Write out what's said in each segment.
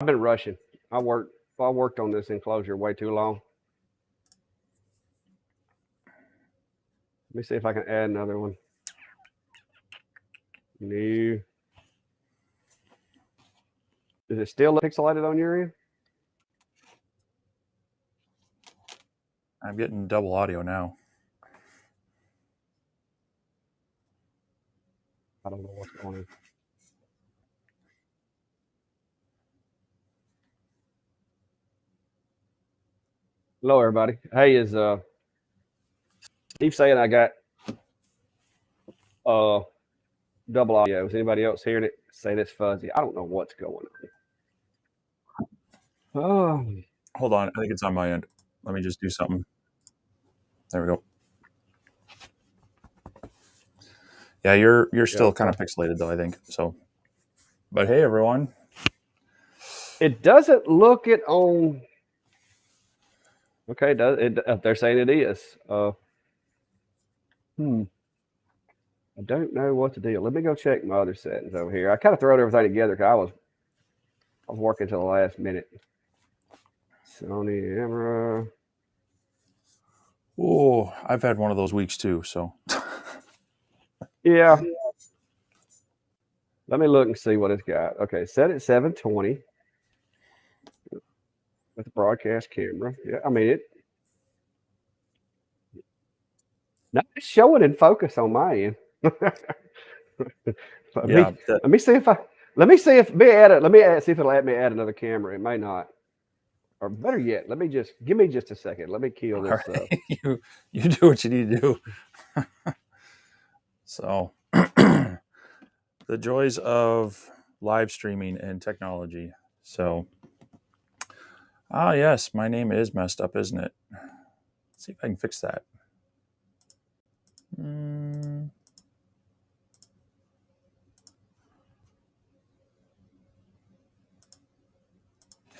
I've been rushing. I worked on this enclosure way too long. Let me see if I can add another one. New. Is it still pixelated on your end? I'm getting double audio now. I don't know what's going on. Hello, everybody. Hey, is Steve saying I got double audio? Is anybody else hearing it? Say this fuzzy. I don't know what's going on. Oh, Hold on, I think it's on my end. Let me just do something. There we go. Yeah, you're still kind of pixelated though, I think. So, but hey, everyone. It doesn't look it on. Okay, does it? They're saying it is. I don't know what to do. Let me go check my other settings over here. I kind of thrown everything together because I was working till the last minute. Sony camera. Oh, I've had one of those weeks too. So, yeah. Let me look and see what it's got. Okay, set at 720 with the broadcast camera. Yeah, I mean it. Not showing in focus on my end. yeah. Let me see if let me see if it'll let me add another camera. It may not. Or better yet, give me just a second. Let me kill this. Right. You do what you need to do. So, the joys of live streaming and technology. So, yes, my name is messed up, isn't it? Let's see if I can fix that.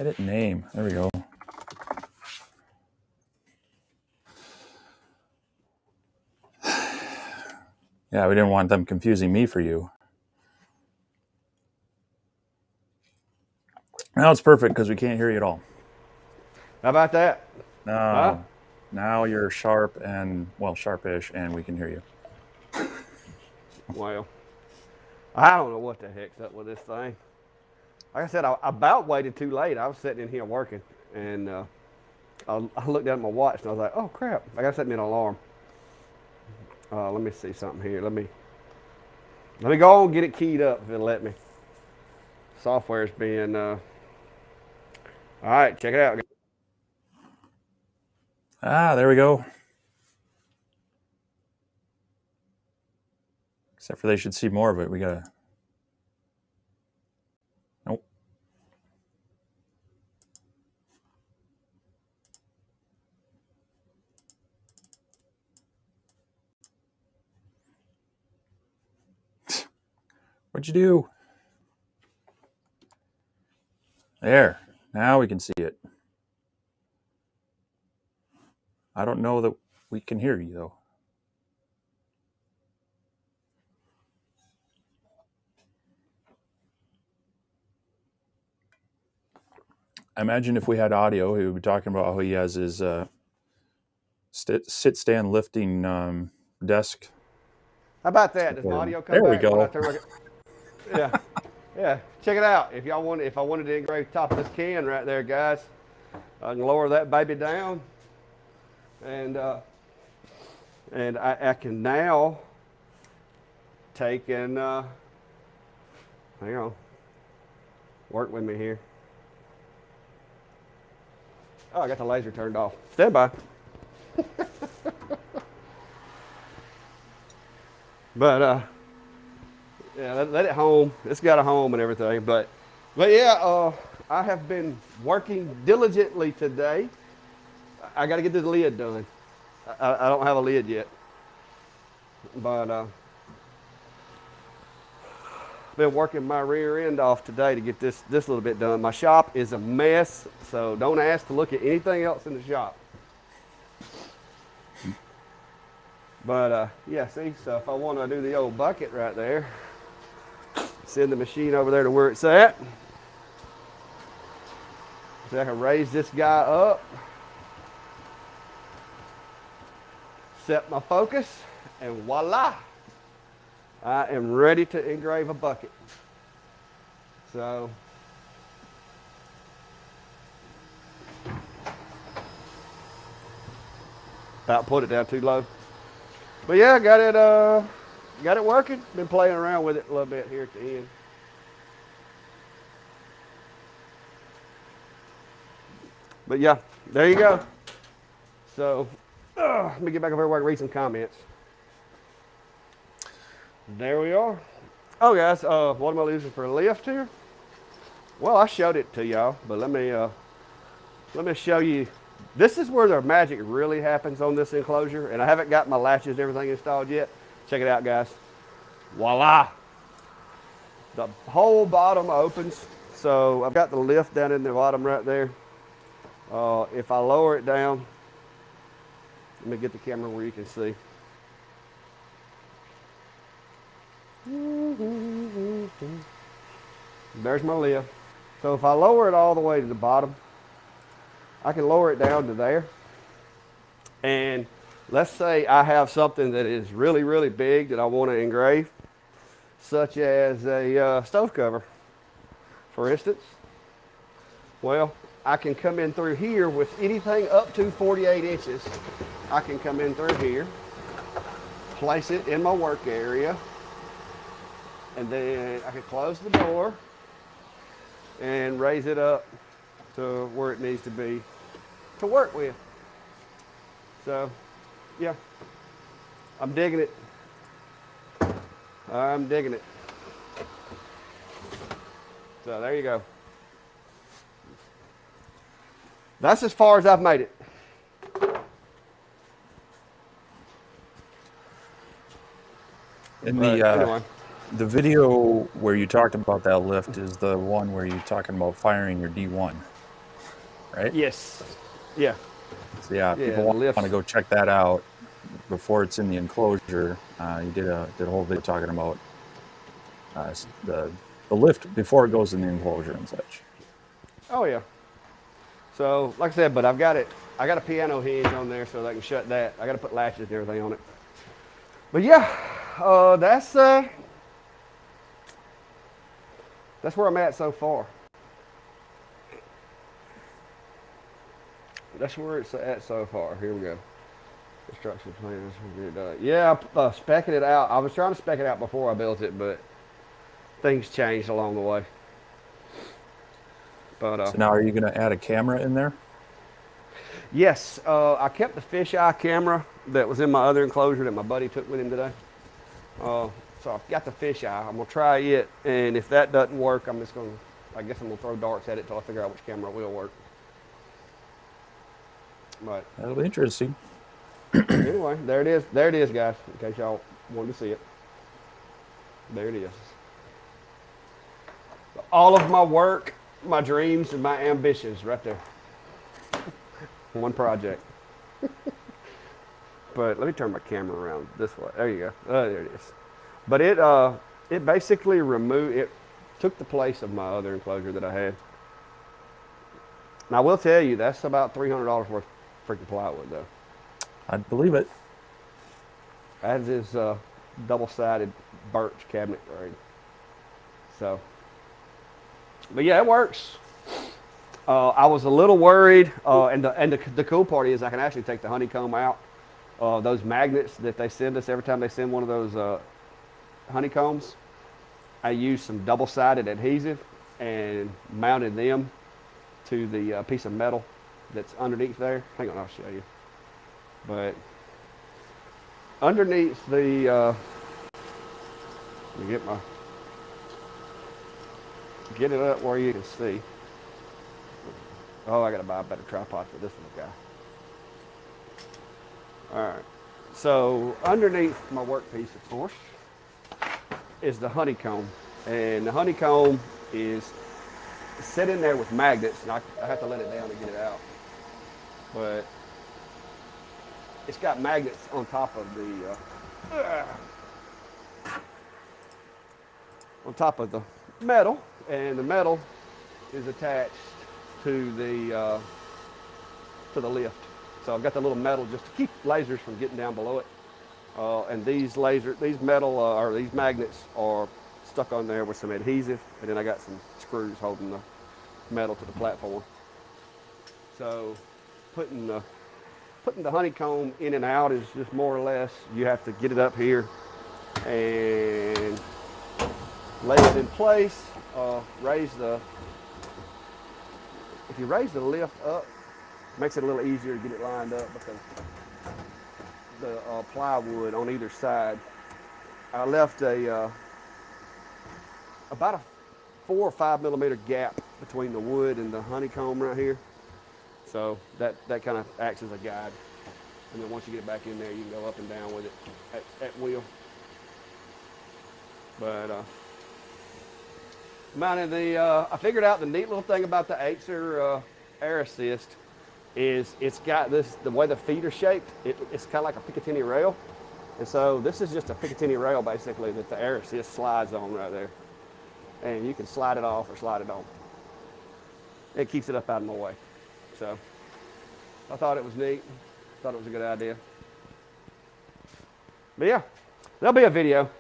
Edit name. There we go. Yeah, we didn't want them confusing me for you. Now it's perfect because we can't hear you at all. How about that? No. Huh? Now you're sharp and, well, sharpish, and we can hear you. Well, I don't know what the heck's up with this thing. Like I said, I about waited too late. I was sitting in here working, and I looked down at my watch, and I was like, oh, crap. I got to set me an alarm. Let me see something here. Let me go on and get it keyed up if it'll let me. Software's being... all right, check it out. There we go. Except for they should see more of it. We got to... Nope. What'd you do? There. Now we can see it. I don't know that we can hear you, though. I imagine if we had audio, he would be talking about how he has his sit-stand lifting desk. How about that? Does my audio come back? There we go. Yeah. Yeah. Check it out. If I wanted to engrave the top of this can right there, guys, I can lower that baby down. And I can now take and hang on. Work with me here. Oh, I got the laser turned off. Stand by. But yeah, let it home. It's got a home and everything. But yeah, I have been working diligently today. I got to get the lid done. I don't have a lid yet. But been working my rear end off today to get this little bit done. My shop is a mess, so don't ask to look at anything else in the shop. But yeah, see, so if I want to do the old bucket right there, send the machine over there to where it's at. So I can raise this guy up, set my focus, and voila, I am ready to engrave a bucket. So about put it down too low. But yeah, got it working. Been playing around with it a little bit here at the end. But yeah, there you go. So let me get back over here where I can read some comments. There we are. Oh guys, what am I using for a lift here? Well, I showed it to y'all, but let me show you. This is where the magic really happens on this enclosure, and I haven't got my latches and everything installed yet. Check it out, guys. Voila! The whole bottom opens. So I've got the lift down in the bottom right there. If I lower it down, let me get the camera where you can see. There's my lift. So if I lower it all the way to the bottom, I can lower it down to there. And let's say I have something that is really, really big that I want to engrave, such as a stove cover, for instance. Well, I can come in through here with anything up to 48 inches. I can come in through here, place it in my work area, and then I can close the door and raise it up to where it needs to be to work with. So, yeah, I'm digging it. I'm digging it. So there you go. That's as far as I've made it. In But anyway. the video where you talked about that lift is the one where you're talking about firing your D1, right? Yes. Yeah. So yeah, Yeah, people want to go check that out before it's in the enclosure. You did a whole video talking about the lift before it goes in the enclosure and such. Oh yeah. So like I said, but I've got it. I got a piano hinge on there so that I can shut that. I got to put latches and everything on it. But yeah, that's where I'm at so far. That's where it's at so far. Here we go. Construction plans. Yeah, specking it out. I was trying to spec it out before I built it, but things changed along the way. But so now, are you going to add a camera in there? Yes, I kept the fisheye camera that was in my other enclosure that my buddy took with him today. So I've got the fisheye. I'm gonna try it, and if that doesn't work, I guess I'm gonna throw darts at it till I figure out which camera will work. But That'll be interesting. anyway, there it is. There it is, guys. In case y'all wanted to see it, there it is. All of my work, my dreams, and my ambitions, right there. One project. But let me turn my camera around this way. There you go. Oh, there it is. But it basically took the place of my other enclosure that I had. And I will tell you, that's about $300 worth of freaking plywood, though. I believe it. As is double-sided birch cabinet grade. So, but yeah, it works. I was a little worried, and the cool part is I can actually take the honeycomb out. Those magnets that they send us every time they send one of those honeycombs, I used some double-sided adhesive and mounted them to the piece of metal that's underneath there. Hang on, I'll show you. But underneath the, let me get it up where you can see. Oh, I gotta buy a better tripod for this little guy. All right, so underneath my workpiece, of course, is the honeycomb. And the honeycomb is set in there with magnets, and I have to let it down to get it out. But it's got magnets on top of the metal, and the metal is attached to the lift. So I've got the little metal just to keep lasers from getting down below it. And these metal or these magnets are stuck on there with some adhesive, and then I got some screws holding the metal to the platform. So putting the honeycomb in and out is just more or less, you have to get it up here and lay it in place. If you raise the lift up, it makes it a little easier to get it lined up because the plywood on either side. I left about a 4 or 5 millimeter gap between the wood and the honeycomb right here. So that kind of acts as a guide. And then once you get it back in there, you can go up and down with it at will. But I figured out the neat little thing about the Acer Air Assist is it's got the way the feet are shaped, it's kind of like a Picatinny rail. And so this is just a Picatinny rail basically that the Air Assist slides on right there. And you can slide it off or slide it on. It keeps it up out of my way. So I thought it was neat. Thought it was a good idea. But yeah, there'll be a video.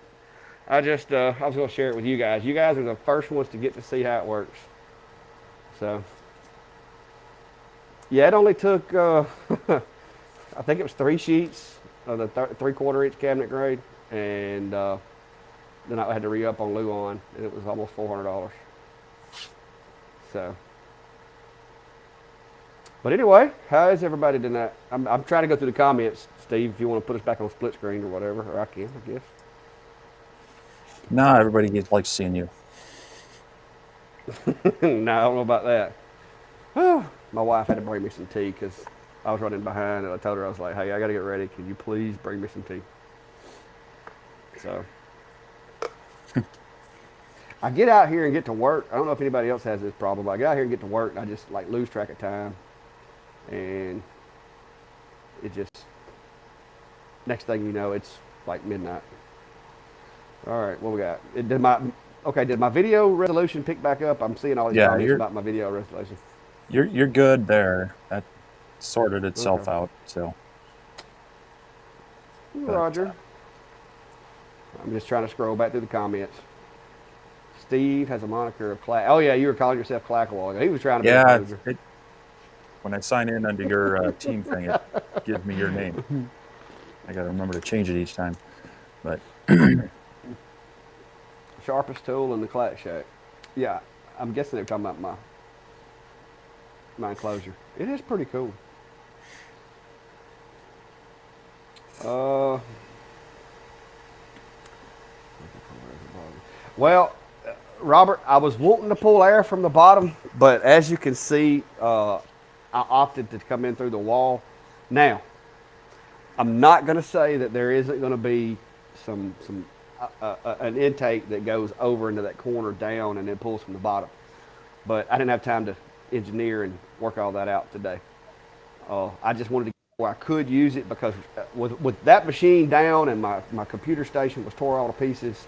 I was going to share it with you guys. You guys are the first ones to get to see how it works. So yeah, it only took, I think it was 3 sheets of the 3/4 inch cabinet grade. And then I had to re-up on Luan, and it was almost $400. So. But anyway, how is everybody tonight? I'm trying to go through the comments, Steve, if you want to put us back on split screen or whatever, or I can, I guess. No, everybody likes seeing you. No, I don't know about that. Whew. My wife had to bring me some tea because I was running behind, and I told her, I was like, hey, I got to get ready. Can you please bring me some tea? So I get out here and get to work. I don't know if anybody else has this problem, but I get out here and get to work, and I just like lose track of time. And it just, next thing you know, it's like midnight. All right, what we got? Did my video resolution pick back up? I'm seeing all these comments about my video resolution. You're good there. That sorted itself out. So. Roger. I'm just trying to scroll back through the comments. Steve has a moniker of Clack. Oh yeah, you were calling yourself Clack a while ago. He was trying to be a closer. When I sign in under your team thing, it gives me your name. I got to remember to change it each time. But sharpest tool in the Clack Shack. Yeah, I'm guessing they're talking about my enclosure. It is pretty cool. Well, Robert, I was wanting to pull air from the bottom, but as you can see, I opted to come in through the wall. Now, I'm not going to say that there isn't going to be an intake that goes over into that corner down and then pulls from the bottom. But I didn't have time to engineer and work all that out today. I just wanted to get where I could use it because with that machine down and my computer station was tore all to pieces,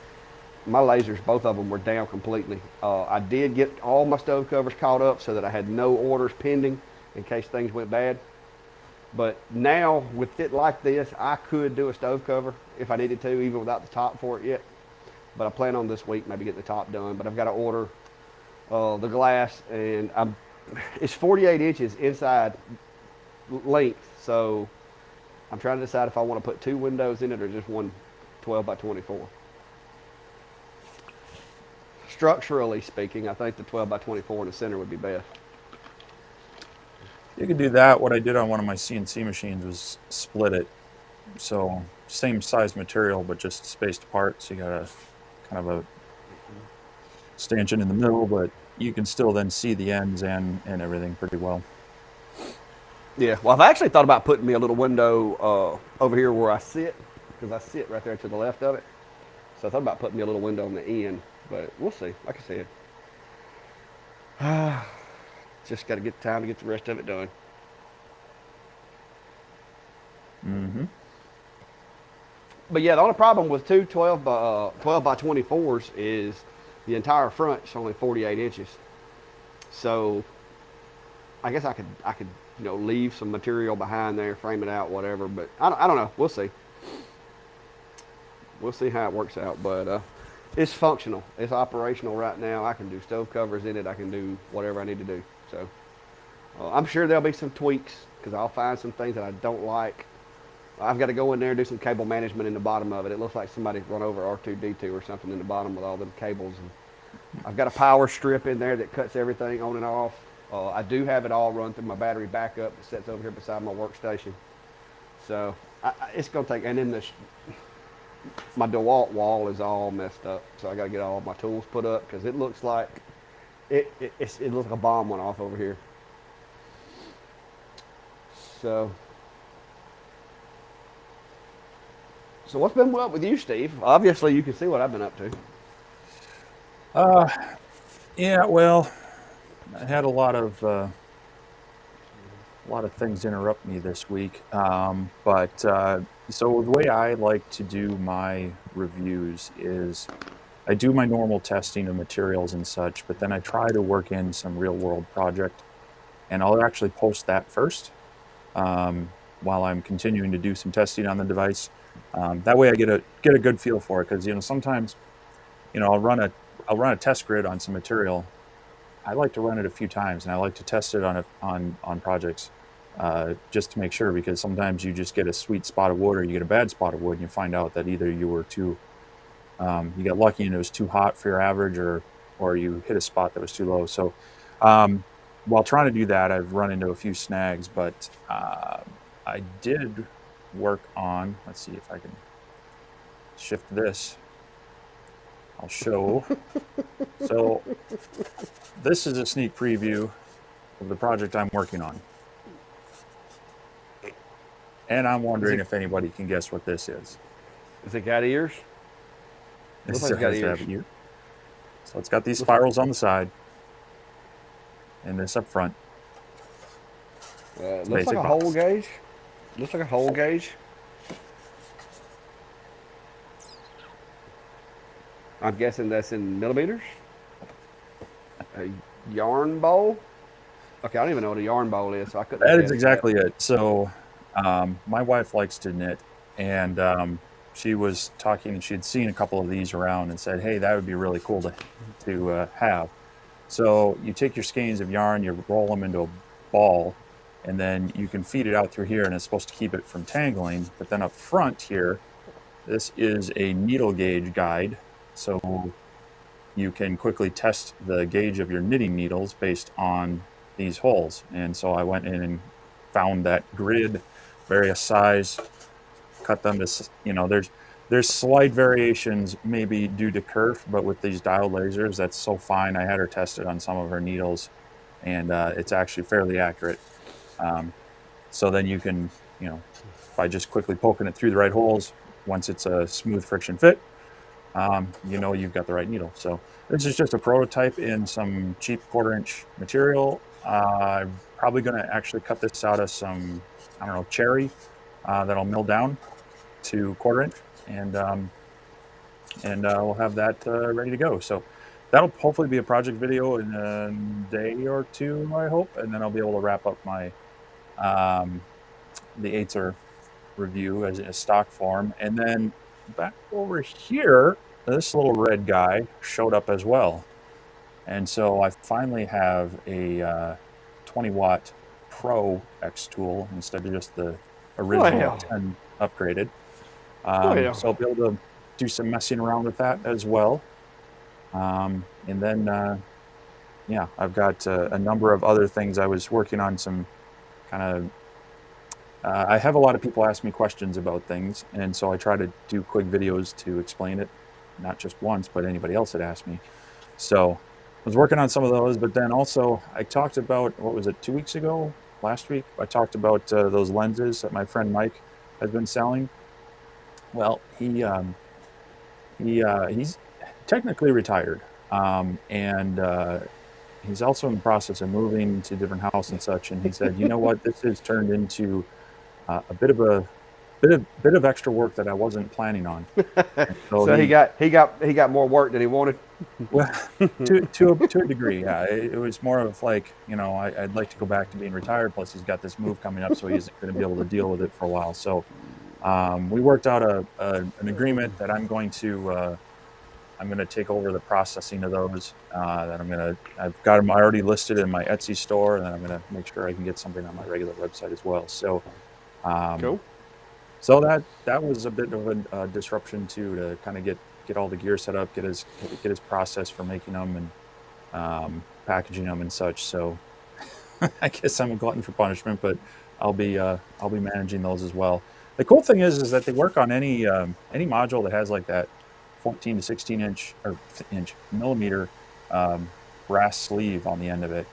my lasers, both of them, were down completely. I did get all my stove covers caught up so that I had no orders pending in case things went bad. But now with it like this, I could do a stove cover if I needed to, even without the top for it yet. But I plan on this week maybe getting the top done. But I've got to order the glass, and it's 48 inches inside length. So I'm trying to decide if I want to put 2 windows in it or just one 12 by 24. Structurally speaking, I think the 12 by 24 in the center would be best. You could do that. What I did on one of my CNC machines was split it. So same size material, but just spaced apart. So you got a kind of a stanchion in the middle, but you can still then see the ends and everything pretty well. Yeah, well, I've actually thought about putting me a little window over here where I sit, because I sit right there to the left of it. So I thought about putting me a little window on the end, but we'll see. Like I said, just got to get time to get the rest of it done. Mm-hmm. But yeah, the only problem with two 12 by 24s is the entire front's only 48 inches. So I guess I could leave some material behind there, frame it out, whatever. But I don't know. We'll see. We'll see how it works out. But it's functional. It's operational right now. I can do stove covers in it. I can do whatever I need to do. So I'm sure there'll be some tweaks because I'll find some things that I don't like. I've got to go in there and do some cable management in the bottom of it. It looks like somebody run over R2D2 or something in the bottom with all them cables. And I've got a power strip in there that cuts everything on and off. I do have it all run through my battery backup that sits over here beside my workstation. So it's going to take, and then my DeWalt wall is all messed up. So I got to get all my tools put up because it looks like, it looks like a bomb went off over here. So what's been up with you, Steve? Obviously, you can see what I've been up to. Yeah, well, I had a lot of things interrupt me this week. But so the way I like to do my reviews is I do my normal testing of materials and such, but then I try to work in some real world project, and I'll actually post that first while I'm continuing to do some testing on the device. That way I get a good feel for it, because sometimes I'll run a test grid on some material. I like to run it a few times, and I like to test it on projects just to make sure, because sometimes you just get a sweet spot of wood or you get a bad spot of wood, and you find out that either you were you got lucky and it was too hot for your average, or you hit a spot that was too low. So while trying to do that, I've run into a few snags, but I did work on, let's see if I can shift this. I'll show. So this is a sneak preview of the project I'm working on. And I'm wondering if anybody can guess what this is. Is it got ears? This Looks like it's got ears. So it's got these spirals on the side and this up front. Looks like a hole gauge. Looks like a hole gauge. I'm guessing that's in millimeters. A yarn bowl. Okay, I don't even know what a yarn bowl is, so I couldn't. That is exactly it. So my wife likes to knit, and she was talking, and she had seen a couple of these around and said, hey, that would be really cool to have. So you take your skeins of yarn, you roll them into a ball, and then you can feed it out through here, and it's supposed to keep it from tangling. But then up front here, this is a needle gauge guide. So you can quickly test the gauge of your knitting needles based on these holes. And so I went in and found that grid, various size, cut them to, there's slight variations maybe due to kerf, but with these diode lasers, that's so fine. I had her test it on some of her needles, and it's actually fairly accurate. So then you can, by just quickly poking it through the right holes, once it's a smooth friction fit, you've got the right needle. So this is just a prototype in some cheap 1/4-inch material. I'm probably going to actually cut this out of some, cherry that I'll mill down to 1/4-inch, and we'll have that ready to go. So that'll hopefully be a project video in a day or two, I hope, and then I'll be able to wrap up my the Aether review as a stock form. And then back over here, this little red guy showed up as well. And so I finally have a 20-watt Pro X tool instead of just the original 10 upgraded. So I'll be able to do some messing around with that as well. And then, I've got a number of other things. I was working on some kind of I have a lot of people ask me questions about things, and so I try to do quick videos to explain it, not just once, but anybody else that asked me. So I was working on some of those, but then also I talked about, 2 weeks ago, last week, I talked about those lenses that my friend Mike has been selling. Well, he's technically retired, and he's also in the process of moving to a different house and such. And he said, you know what, this has turned into a bit of extra work that I wasn't planning on. So he got more work than he wanted. Well, to a degree, yeah. It was more of like, I'd like to go back to being retired. Plus, he's got this move coming up, so he isn't going to be able to deal with it for a while. So we worked out an agreement that I'm going to take over the processing of those. That I've got them already listed in my Etsy store, and then I'm going to make sure I can get something on my regular website as well. So, um, Cool. so that was a bit of a disruption too, to kind of get all the gear set up, get his process for making them and packaging them and such. So I guess I'm a glutton for punishment, but I'll be managing those as well. The cool thing is that they work on any module that has like that 14 to 16 inch millimeter um, brass sleeve on the end of it.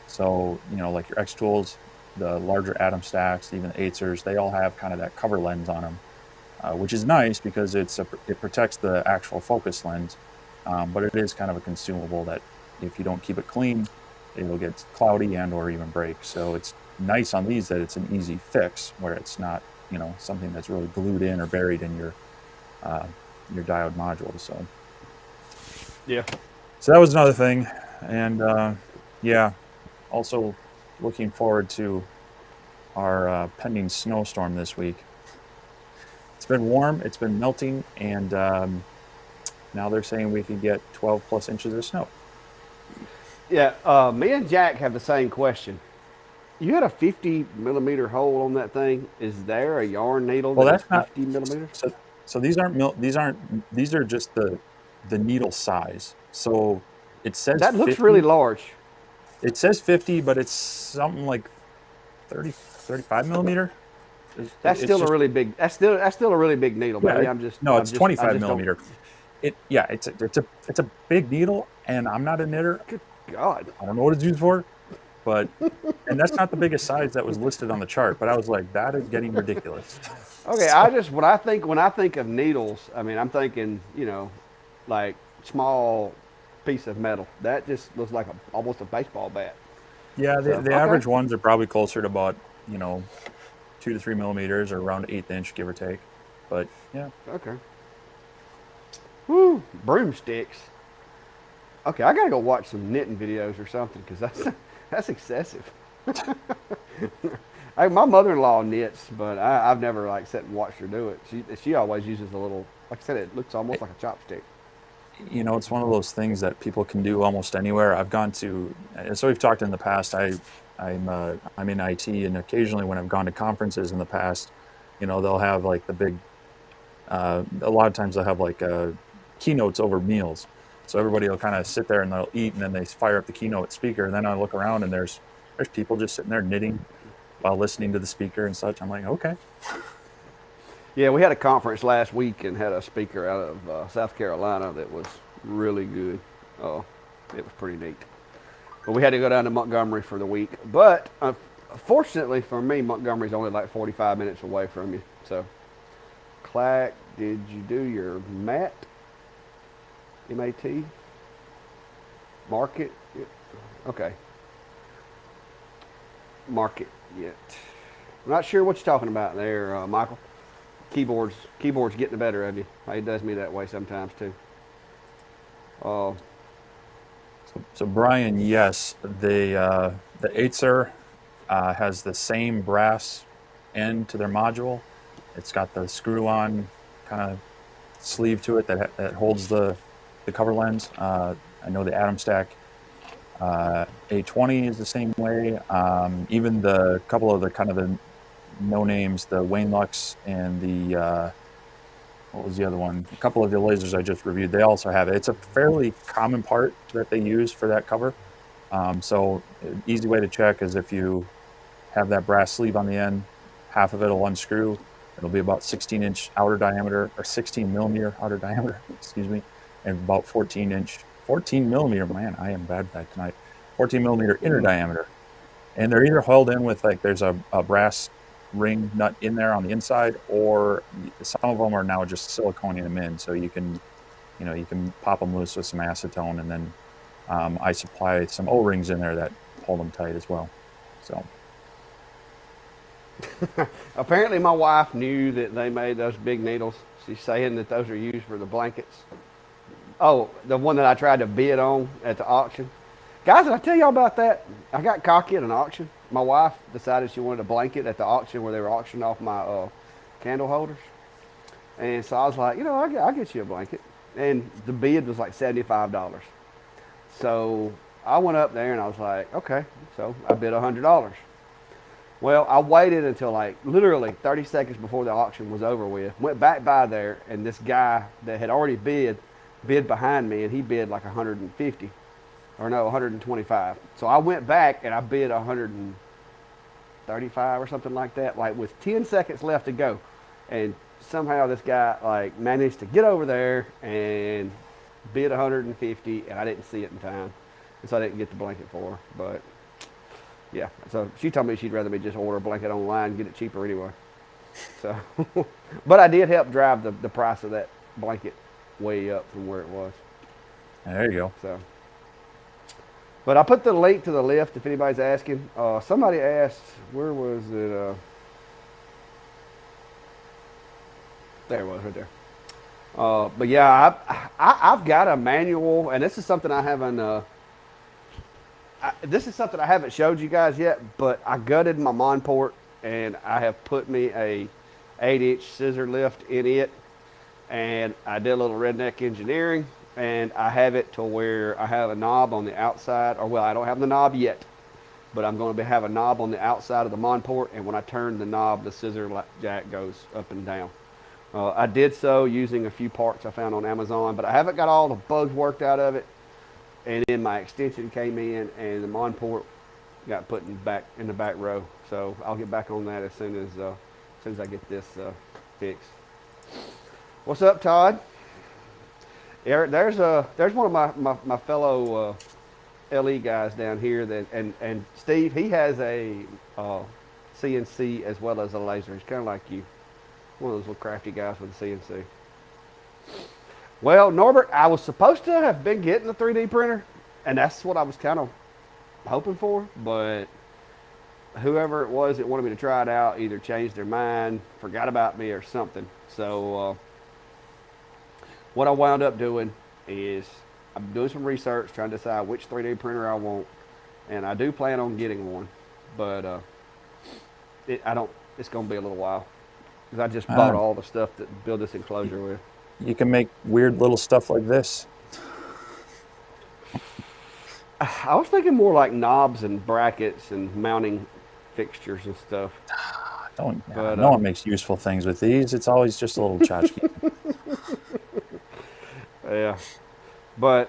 So like your X tools, the larger atom stacks, even the eightsers, they all have kind of that cover lens on them, which is nice because it protects the actual focus lens, but it is kind of a consumable that if you don't keep it clean, it will get cloudy and or even break. So it's nice on these that it's an easy fix where it's not something that's really glued in or buried in uh, your diode module. Yeah. So that was another thing, and yeah, also looking forward to our pending snowstorm this week. It's been warm, it's been melting, and now they're saying we could get 12 plus inches of snow. Yeah. Me and Jack have the same question. You had a 50 millimeter hole on that thing. Is there a yarn needle Well, that is that's not 50 millimeters? so. So these are just the needle size. So it says That looks really 50. large. It says 50, but it's something like 35 millimeter. That's It's still a just really big. That's still a really big needle. yeah. Maybe I'm just. No, I'm it's just. I 25 just don't. millimeter. Yeah, it's a big needle, and I'm not a knitter. Good God. I don't know what it's used for, but and that's not the biggest size that was listed on the chart. But I was like, that is getting ridiculous. Okay. So When I think of needles, I mean I'm thinking like small piece of metal. That just looks like almost a baseball bat. yeah, the, So the okay. average ones are probably closer to about 2 to 3 millimeters, or around 1/8 inch, give or take. But yeah, Okay. Woo. Broomsticks. Okay, I gotta go watch some knitting videos or something because that's excessive. My mother-in-law knits, but I've never like sat and watched her do it. She always uses a little, like I said, it looks almost like a chopstick. it's one of those things that people can do almost anywhere. I've gone to, so we've talked in the past. I'm in IT, and occasionally when I've gone to conferences in the past, they'll have like the big. A lot of times they'll have like keynotes over meals. So everybody will kind of sit there and they'll eat, and then they fire up the keynote speaker, and then I look around and there's people just sitting there knitting while listening to the speaker and such. I'm like, okay. Yeah, we had a conference last week and had a speaker out of South Carolina that was really good. Oh, it was pretty neat. But we had to go down to Montgomery for the week. But fortunately for me, Montgomery's only like 45 minutes away from you. So, Clack, did you do your MAT? MAT? Market? Okay. Market yet. I'm not sure what you're talking about there, Michael. Keyboards getting the better of you. It does me that way sometimes too. Uh, So Brian, yes, the Acer has the same brass end to their module. It's got the screw-on kind of sleeve to it that holds the cover lens. I know the Atom Stack A20 is the same way. Even the couple of the kind of the no names, the Wayne Lux and the what was the other one? A couple of the lasers I just reviewed, they also have it. It's a fairly common part that they use for that cover. So an easy way to check is if you have that brass sleeve on the end, half of it will unscrew. It'll be about 16-inch outer diameter, or 16 millimeter outer diameter, excuse me, and about 14 millimeter, man, I am bad at that tonight, 14 millimeter inner diameter. And they're either held in with like there's a brass ring nut in there on the inside, or some of them are now just siliconing them in, so you can pop them loose with some acetone, and then I supply some O-rings in there that hold them tight as well. So Apparently, my wife knew that they made those big needles. She's saying that those are used for the blankets. Oh, the one that I tried to bid on at the auction. Guys, did I tell y'all about that? I got cocky at an auction. My wife decided she wanted a blanket at the auction where they were auctioning off my candle holders. And so I was like, I'll get you a blanket. And the bid was like $75. So I went up there and I was like, okay. So I bid $100. Well, I waited until like literally 30 seconds before the auction was over with. Went back by there, and this guy that had already bid behind me, and he bid like 150, or no, 125. So I went back and I bid 135 or something like that, like with 10 seconds left to go, and somehow this guy like managed to get over there and bid 150, and I didn't see it in time, and so I didn't get the blanket for her, but. Yeah, so she told me she'd rather me just order a blanket online and get it cheaper anyway. So, but I did help drive the price of that blanket way up from where it was. There you go. So, but I put the link to the lift if anybody's asking. Somebody asked, where was it? There it was, right there. But yeah, I've got a manual, and this is something I haven't. This is something I haven't showed you guys yet, but I gutted my Monport and I have put me a 8-inch scissor lift in it, and I did a little redneck engineering, and I have it to where I have a knob on the outside, or well, I don't have the knob yet, but I'm going to have a knob on the outside of the Monport, and when I turn the knob, the scissor jack goes up and down. I did so using a few parts I found on Amazon, but I haven't got all the bugs worked out of it. And then my extension came in, and the Monport got put in the back row. So I'll get back on that as soon as I get this fixed. What's up, Todd? There's one of my fellow LE guys down here and Steve. He has a CNC as well as a laser. He's kind of like you, one of those little crafty guys with a CNC. Well, Norbert, I was supposed to have been getting the 3D printer, and that's what I was kind of hoping for, but whoever it was that wanted me to try it out either changed their mind, forgot about me, or something. So what I wound up doing is I'm doing some research, trying to decide which 3D printer I want, and I do plan on getting one, but it's going to be a little while, because I just bought all the stuff to build this enclosure with. You can make weird little stuff like this. I was thinking more like knobs and brackets and mounting fixtures and stuff. No one makes useful things with these. It's always just a little tchotchke. Yeah, but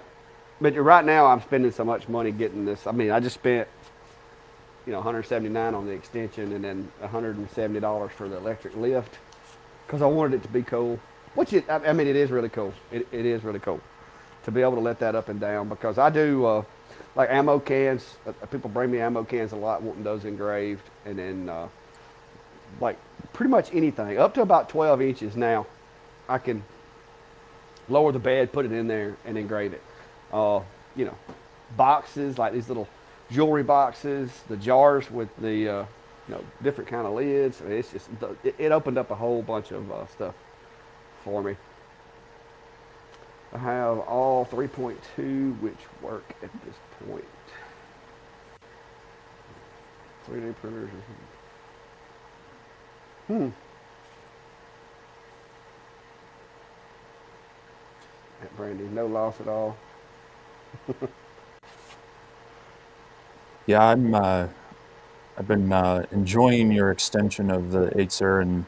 right now I'm spending so much money getting this. I mean, I just spent $179 on the extension and then $170 for the electric lift because I wanted it to be cool. Which it is really cool. It is really cool to be able to let that up and down, because I do like ammo cans. People bring me ammo cans a lot, wanting those engraved, and then like pretty much anything up to about 12 inches now, I can lower the bed, put it in there, and engrave it. Boxes like these little jewelry boxes, the jars with the different kind of lids. I mean, it's just it opened up a whole bunch of stuff for me. I have all 3.2 which work at this point. 3D printers. Brandy, no loss at all. Yeah, I've been enjoying your extension of the 8-Sir, and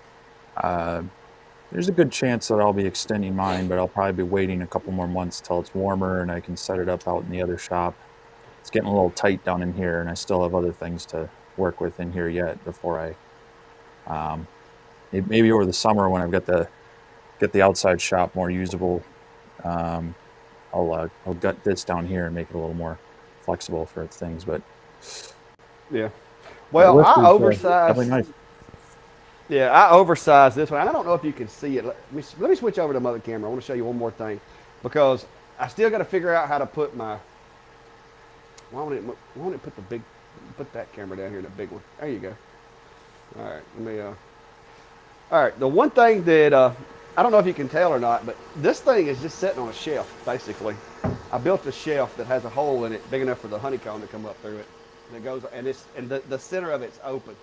there's a good chance that I'll be extending mine, but I'll probably be waiting a couple more months till it's warmer and I can set it up out in the other shop. It's getting a little tight down in here, and I still have other things to work with in here yet before I maybe over the summer when I've got the outside shop more usable, I'll gut this down here and make it a little more flexible for things. But yeah, well, I oversized. Nice. Yeah, I oversized this one. I don't know if you can see it. Let me switch over to the other camera. I want to show you one more thing, because I still got to figure out how to put my. Why won't it put that camera down here in the big one? There you go. All right, let me. All right, the one thing that I don't know if you can tell or not, but this thing is just sitting on a shelf, basically. I built a shelf that has a hole in it big enough for the honeycomb to come up through it. And it goes, and the center of it's open.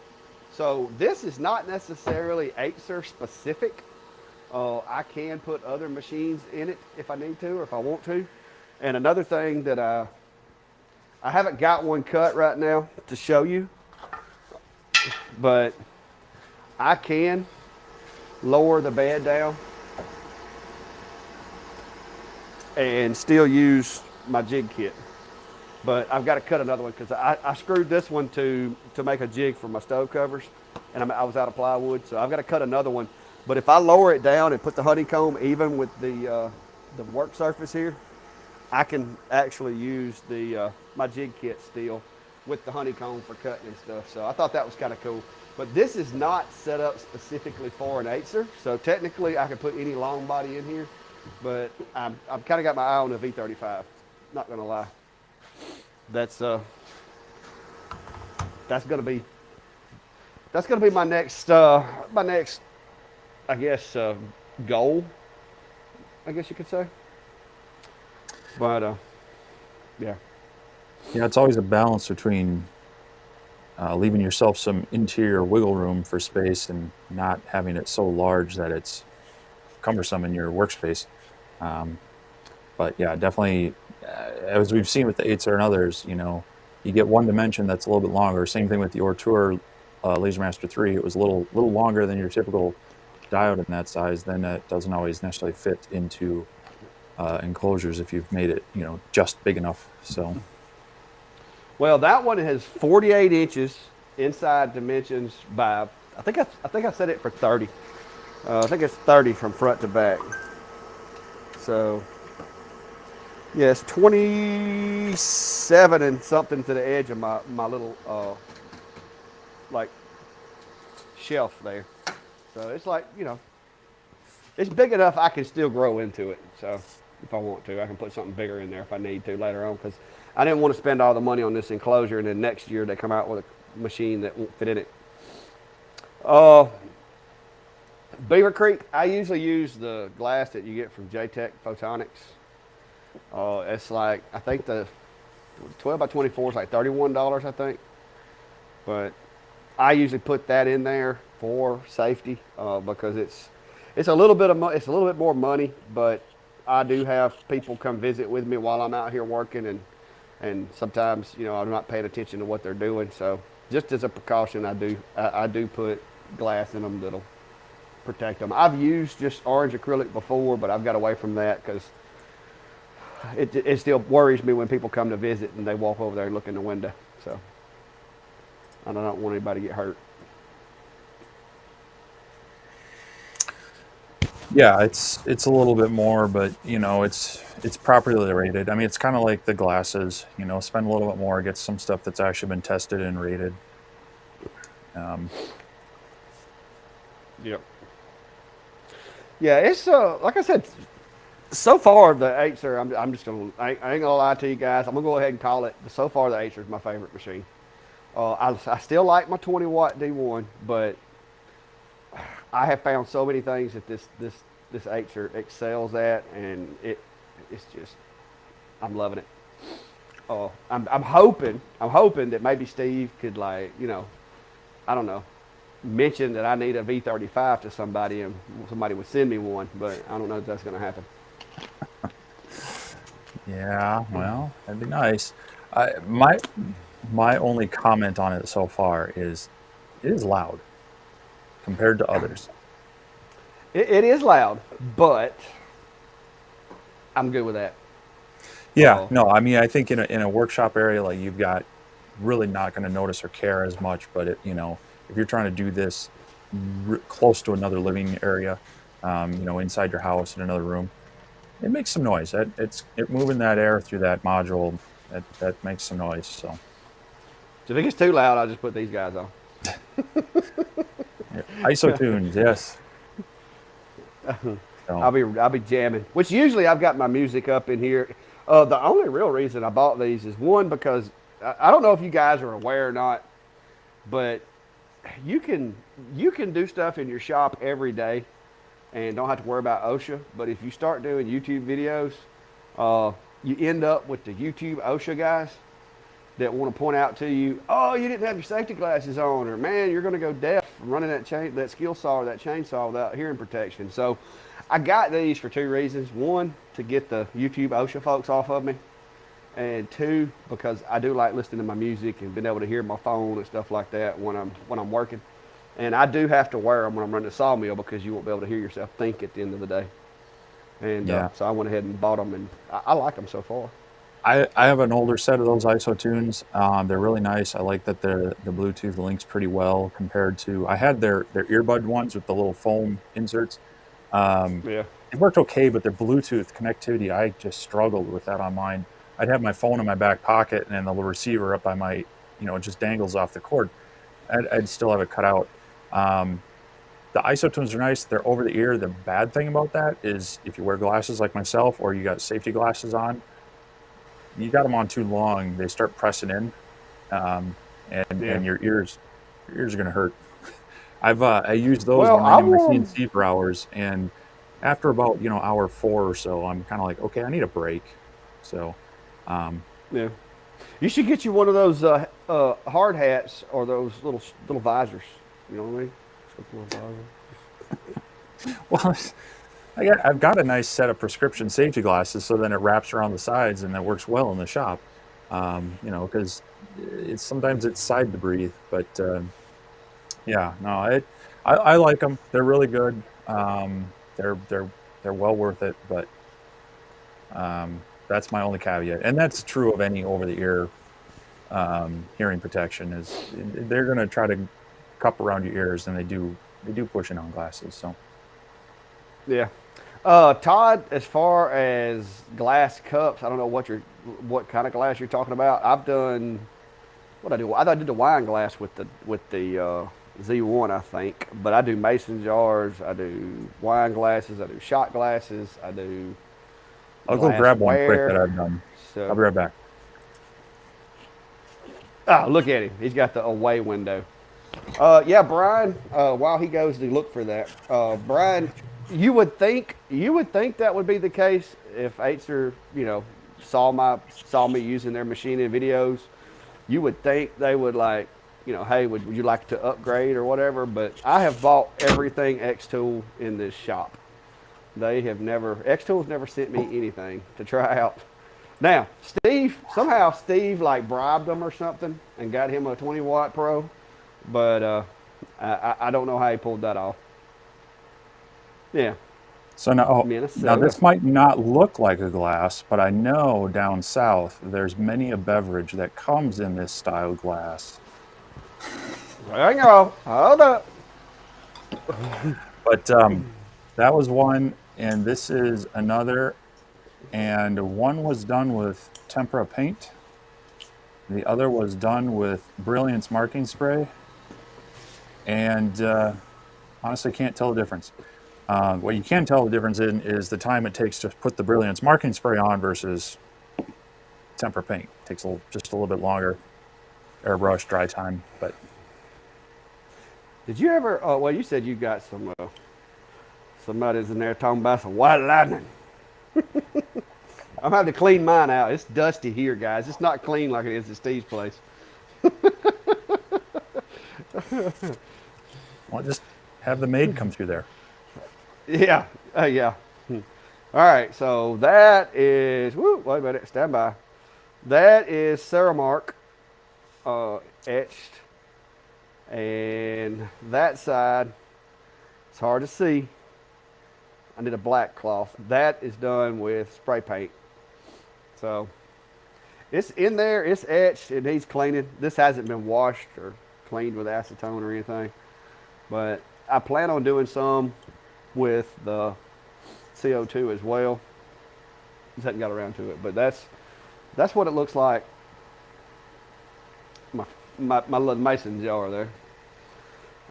So this is not necessarily Acer specific. I can put other machines in it if I need to or if I want to. And another thing that I haven't got one cut right now to show you, but I can lower the bed down and still use my jig kit. But I've got to cut another one because I screwed this one to make a jig for my stove covers, and I was out of plywood, so I've got to cut another one. But if I lower it down and put the honeycomb even with the work surface here, I can actually use the my jig kit still with the honeycomb for cutting and stuff. So I thought that was kind of cool. But this is not set up specifically for an Acer, so technically I could put any long body in here. But I've kind of got my eye on the V35. Not gonna lie. That's gonna be my next I guess goal. I guess you could say. But yeah. Yeah, it's always a balance between leaving yourself some interior wiggle room for space and not having it so large that it's cumbersome in your workspace. Um, but yeah, definitely, as we've seen with the 8s and others, you get one dimension that's a little bit longer. Same thing with the Ortur LaserMaster 3. It was a little longer than your typical diode in that size. Then that doesn't always necessarily fit into enclosures if you've made it, just big enough. So. Well, that one has 48 inches inside dimensions by, I think I set it for 30. I think it's 30 from front to back. So, yeah, it's 27 and something to the edge of my little, like, shelf there. So it's like, it's big enough I can still grow into it. So if I want to, I can put something bigger in there if I need to later on, because I didn't want to spend all the money on this enclosure and then next year they come out with a machine that won't fit in it. Beaver Creek, I usually use the glass that you get from JTech Photonics. It's like, I think the 12 by 24 is like $31, I think. But I usually put that in there for safety because it's a little bit more money, but I do have people come visit with me while I'm out here working, and sometimes I'm not paying attention to what they're doing. So just as a precaution, I do put glass in them that'll protect them. I've used just orange acrylic before, but I've got away from that because it still worries me when people come to visit and they walk over there and look in the window. So I don't want anybody to get hurt. Yeah, it's a little bit more, but it's properly rated. I mean, it's kind of like the glasses. Spend a little bit more, get some stuff that's actually been tested and rated. Yep. Yeah, it's like I said. So far, the Acer, I'm just gonna, I ain't gonna lie to you guys. I'm gonna go ahead and call it. So far, the Acer is my favorite machine. I still like my 20-watt D1, but I have found so many things that this Acer excels at, and it's just, I'm loving it. I'm hoping that maybe Steve could, like, I don't know, mention that I need a V35 to somebody and somebody would send me one, but I don't know if that's gonna happen. Yeah, well, that'd be nice. My only comment on it so far is it is loud compared to others. It is loud, but I'm good with that. Yeah, no, I mean, I think in a workshop area, like, you've got really not going to notice or care as much, but if you're trying to do this close to another living area, inside your house in another room, it makes some noise. It moving that air through that module, that makes some noise. So if it gets too loud, I'll just put these guys on. yeah. ISO tunes, yes. So. I'll be jamming. Which usually I've got my music up in here. The only real reason I bought these is one, because I don't know if you guys are aware or not, but you can do stuff in your shop every day and don't have to worry about OSHA. But if you start doing YouTube videos, you end up with the YouTube OSHA guys that want to point out to you, oh, you didn't have your safety glasses on, or man, you're going to go deaf from running that skill saw or that chainsaw without hearing protection. So I got these for two reasons. One, to get the YouTube OSHA folks off of me. And two, because I do like listening to my music and being able to hear my phone and stuff like that when I'm working. And I do have to wear them when I'm running the sawmill because you won't be able to hear yourself think at the end of the day. And Yeah. so I went ahead and bought them, and I like them so far. I have an older set of those ISO tunes. They're really nice. I like that the Bluetooth links pretty well compared to, I had their earbud ones with the little foam inserts. Yeah. It worked okay, but their Bluetooth connectivity, I just struggled with that on mine. I'd have my phone in my back pocket and then the little receiver up by my, it just dangles off the cord. I'd still have it cut out. The ISO tunes are nice. They're over the ear. The bad thing about that is if you wear glasses like myself or you got safety glasses on, you got them on too long, they start pressing in, and your ears are going to hurt. I used those when I do my CNC for hours, and after about hour 4 or so, I'm kind of like, okay, I need a break. So, yeah, you should get you one of those hard hats or those little visors. You know what I mean? Well, I've got a nice set of prescription safety glasses, so then it wraps around the sides and that works well in the shop. Because sometimes it's side to breathe, but yeah, no, I like them. They're really good. They're well worth it, but that's my only caveat, and that's true of any over-the-ear hearing protection. Is they're going to try to cup around your ears, and they do push in on glasses. So yeah. Todd, as far as glass cups, I don't know what kind of glass you're talking about. I've done I did the wine glass with the Z1, I think. But I do mason jars, I do wine glasses, I do shot glasses, I do. I'll go grab one quick that I've done. So, I'll be right back. Oh, look at him. He's got the away window. Yeah, Brian, while he goes to look for that, Brian, you would think that would be the case if Acer, saw me using their machine in videos. You would think they would like, hey, would you like to upgrade or whatever? But I have bought everything X-Tool in this shop. X-Tool's never sent me anything to try out. Now, somehow Steve like bribed them or something and got him a 20-watt Pro, but I don't know how he pulled that off. Yeah. So now this might not look like a glass, but I know down south there's many a beverage that comes in this style glass. Hang on, hold up. But that was one, and this is another, and one was done with tempera paint. The other was done with Brilliance marking spray, and honestly can't tell the difference. What you can tell the difference in is the time it takes to put the Brilliance marking spray on versus tempera paint. It takes just a little bit longer airbrush dry time. But did you ever? Well, you said you got somebody's in there talking about some white lightning. I'm having to clean mine out. It's dusty here, guys. It's not clean like it is at Steve's place. Well, just have the maid come through there. Yeah, yeah. All right, so that is. Wait a minute, stand by. That is Ceramark etched, and that side, it's hard to see. I need a black cloth. That is done with spray paint. So it's in there. It's etched. It needs cleaning. This hasn't been washed or cleaned with acetone or anything, but I plan on doing some with the CO2 as well. Just hadn't got around to it, but that's what it looks like. My little mason jar there.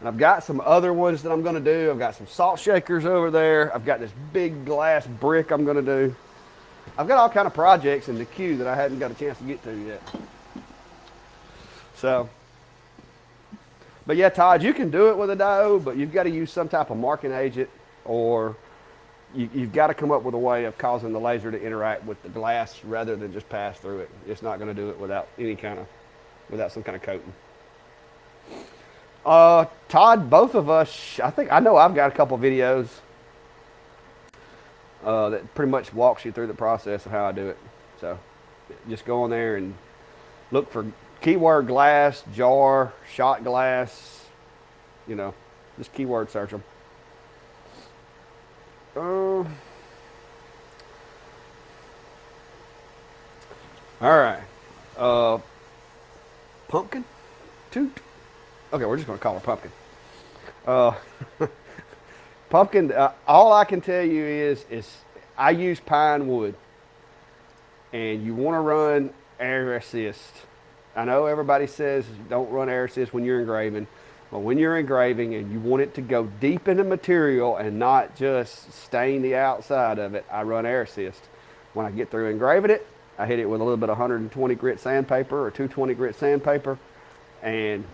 And I've got some other ones that I'm going to do. I've got some salt shakers over there. I've got this big glass brick I'm going to do. I've got all kind of projects in the queue that I hadn't got a chance to get to yet. So, but yeah, Todd, you can do it with a diode, but you've got to use some type of marking agent or you've got to come up with a way of causing the laser to interact with the glass rather than just pass through it. It's not going to do it without without some kind of coating. Todd, both of us, I know I've got a couple videos that pretty much walks you through the process of how I do it. So just go on there and look for keyword glass, jar, shot glass, just keyword search them. All right. Pumpkin? Toot. Okay, we're just going to call her Pumpkin. Uh, Pumpkin, all I can tell you is I use pine wood. And you want to run air assist. I know everybody says don't run air assist when you're engraving. But when you're engraving and you want it to go deep in the material and not just stain the outside of it, I run air assist. When I get through engraving it, I hit it with a little bit of 120 grit sandpaper or 220 grit sandpaper, and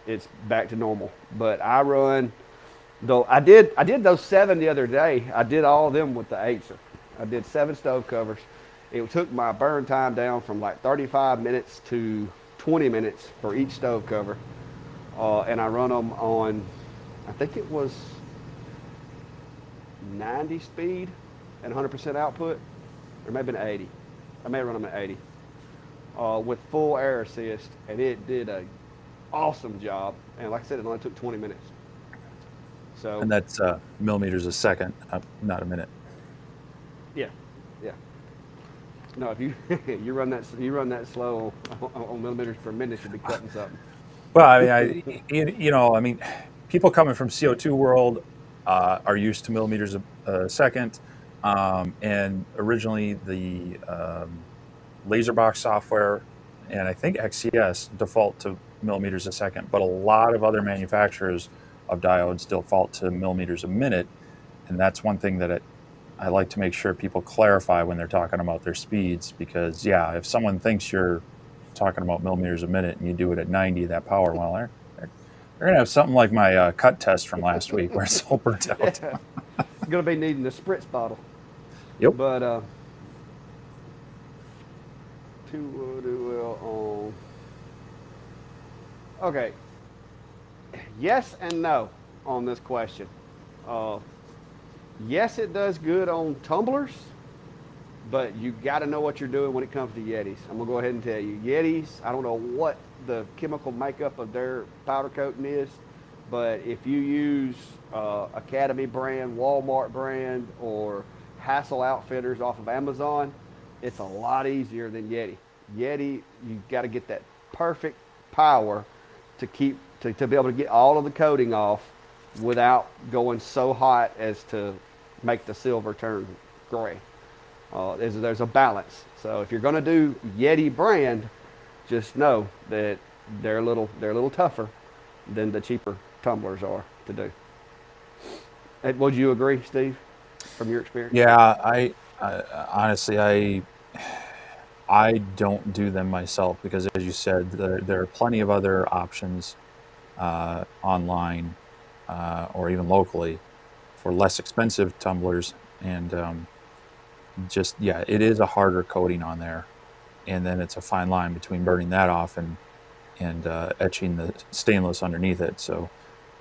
it's back to normal. But I run, though I did those 7 the other day. I did all of them with the 8s. I did 7 stove covers. It took my burn time down from like 35 minutes to 20 minutes for each stove cover. And I run them on, I think it was 90 speed and 100% output, or maybe an 80. I may run them at 80 with full air assist, and it did a awesome job. And like I said, it only took 20 minutes. So. And that's millimeters a second, not a minute. Yeah, yeah. No, if you you run that slow on millimeters per minute, you'll be cutting something. Well, I mean, people coming from CO2 world are used to millimeters a second, and originally the LaserBox software and I think XCS default to millimeters a second, but a lot of other manufacturers of diodes default to millimeters a minute, and that's one thing that I like to make sure people clarify when they're talking about their speeds, because if someone thinks you're talking about millimeters a minute and you do it at 90, that power, well, they're going to have something like my cut test from last week where it's all burnt out. Yeah. Going to be needing the spritz bottle. Yep. But do well on. Okay. Yes and no on this question. Yes, it does good on tumblers, but you got to know what you're doing when it comes to Yetis. I'm going to go ahead and tell you. Yetis, I don't know what the chemical makeup of their powder coating is, but if you use Academy brand, Walmart brand, or Hassel Outfitters off of Amazon, it's a lot easier than Yeti. Yeti, you got to get that perfect power to be able to get all of the coating off without going so hot as to make the silver turn gray. There's a balance. So if you're going to do Yeti brand, just know that they're a little tougher than the cheaper tumblers are to do. Would you agree, Steve, from your experience? Yeah, I honestly I don't do them myself because, as you said, there are plenty of other options online or even locally for less expensive tumblers, and it is a harder coating on there, and then it's a fine line between burning that off and etching the stainless underneath it. So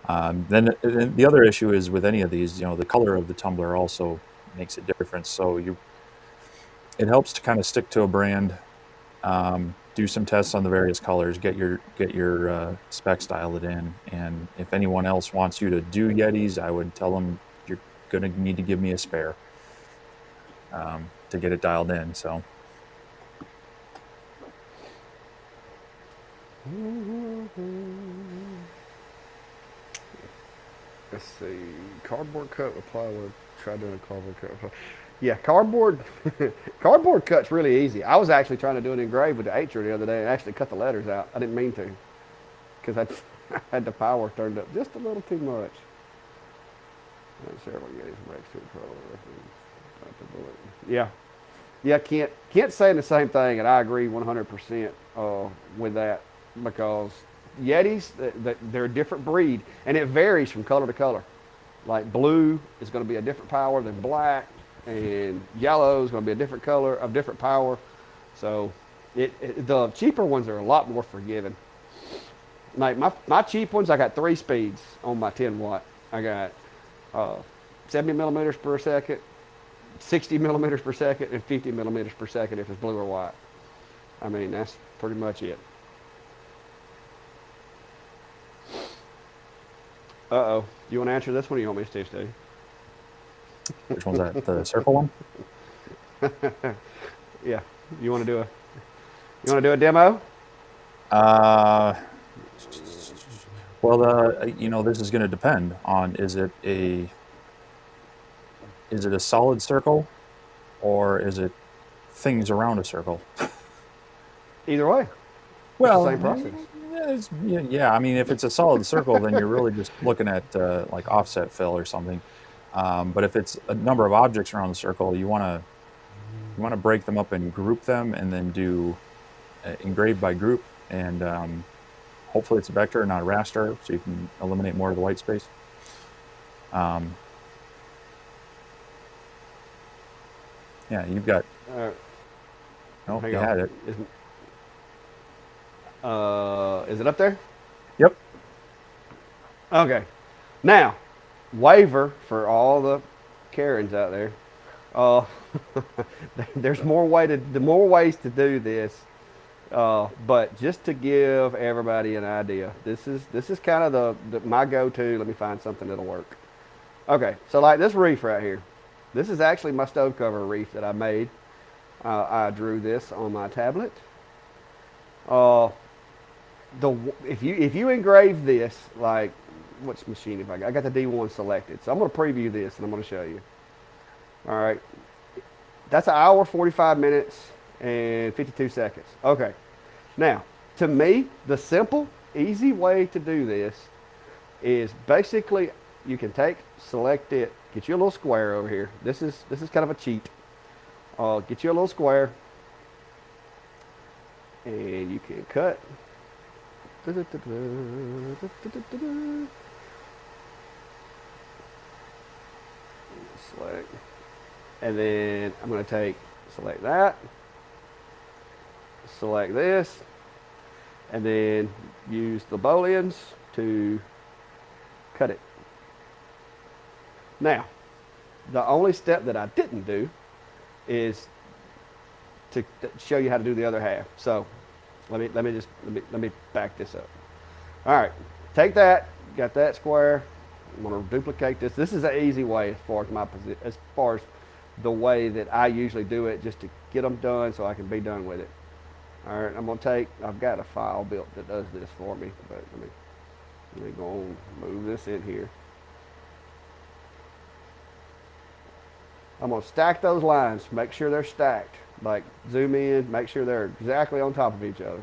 then the other issue is with any of these, the color of the tumbler also makes a difference. So it helps to kind of stick to a brand, do some tests on the various colors, get your specs dialed in, and if anyone else wants you to do Yetis, I would tell them you're going to need to give me a spare to get it dialed in. So. Let's see. Cardboard cut with plywood. Try doing a cardboard cut with plywood. Yeah, cardboard cut's really easy. I was actually trying to do an engrave with the H the other day and actually cut the letters out. I didn't mean to because I had the power turned up just a little too much. Yeah, can't say the same thing, and I agree 100% with that, because Yetis, they're a different breed, and it varies from color to color. Like blue is going to be a different power than black, and yellow is going to be a different color of different power. So the cheaper ones are a lot more forgiving. Like my cheap ones, I got 3 speeds on my 10 watt. I got uh, 70 millimeters per second, 60 millimeters per second, and 50 millimeters per second if it's blue or white. I mean, that's pretty much it. Uh-oh. You want to answer this one or you want me to, Steve? Which one's that? The circle one? Yeah. You want to do a demo? Uh, well, this is going to depend on is it a solid circle or is it things around a circle? Either way. It's the Well, same process. yeah. I mean, if it's a solid circle, then you're really just looking at like offset fill or something. But if it's a number of objects around the circle, you want to break them up and group them, and then do engrave by group, and hopefully it's a vector, not a raster, so you can eliminate more of the white space. Yeah, you've got. Oh, Hang you on. had it. Is it up there? Yep. Okay. Now, waiver for all the Karens out there. Uh, there's more ways to do this. But just to give everybody an idea, this is kind of my go-to. Let me find something that'll work. Okay, so like this reef right here. This is actually my stove cover reef that I made. I drew this on my tablet. Uh, if you engrave this, like, which machine have I got? I got the D1 selected. So I'm going to preview this and I'm going to show you. All right. That's an hour, 45 minutes, and 52 seconds. Okay. Now, to me, the simple, easy way to do this is basically you can select it, get you a little square over here. This is kind of a cheat. Get you a little square, and you can cut. Select. And then I'm going to select that, select this, and then use the booleans to cut it. Now, the only step that I didn't do is to show you how to do the other half. So let me back this up. All right, take that, got that square. I'm going to duplicate this. This is an easy way as far as the way that I usually do it, just to get them done so I can be done with it. All right, I've got a file built that does this for me, but let me go and move this in here. I'm going to stack those lines, make sure they're stacked. Like zoom in, make sure they're exactly on top of each other.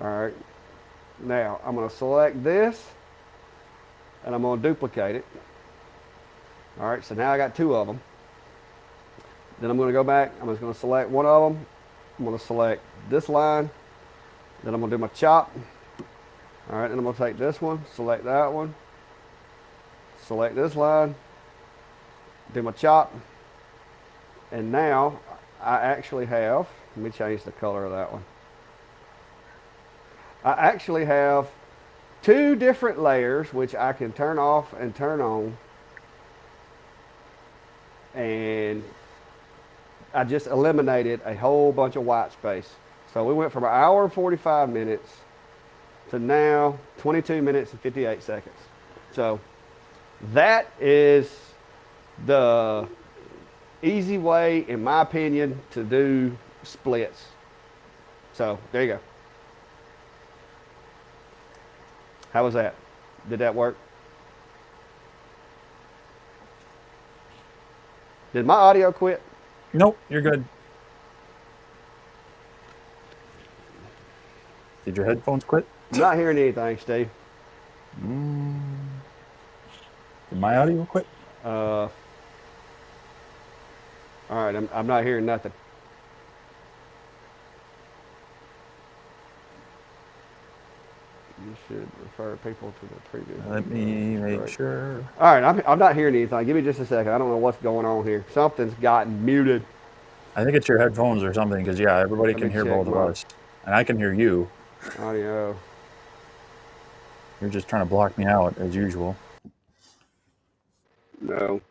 All right, now I'm going to select this and I'm going to duplicate it. All right, so now I got 2 of them. Then I'm going to go back, I'm just going to select one of them. I'm going to select this line. Then I'm going to do my chop. All right, then I'm going to take this one, select that one, select this line, do my chop. And now I actually have, let me change the color of that one. I actually have 2 different layers which I can turn off and turn on. And I just eliminated a whole bunch of white space. So we went from an hour and 45 minutes to now 22 minutes and 58 seconds. So that is the easy way, in my opinion, to do splits. So there you go. How was that? Did that work? Did my audio quit? Nope, you're good. Did your headphones quit? I'm not hearing anything, Steve. Did my audio quit? All right, I'm not hearing nothing. You should refer people to the previous. Let me make Great. sure. All right, I'm not hearing anything. Give me just a second. I don't know what's going on here. Something's gotten muted. I think it's your headphones or something, because yeah, everybody Let can me hear check both of my us, and I can hear you. audio. You're just trying to block me out as usual. No.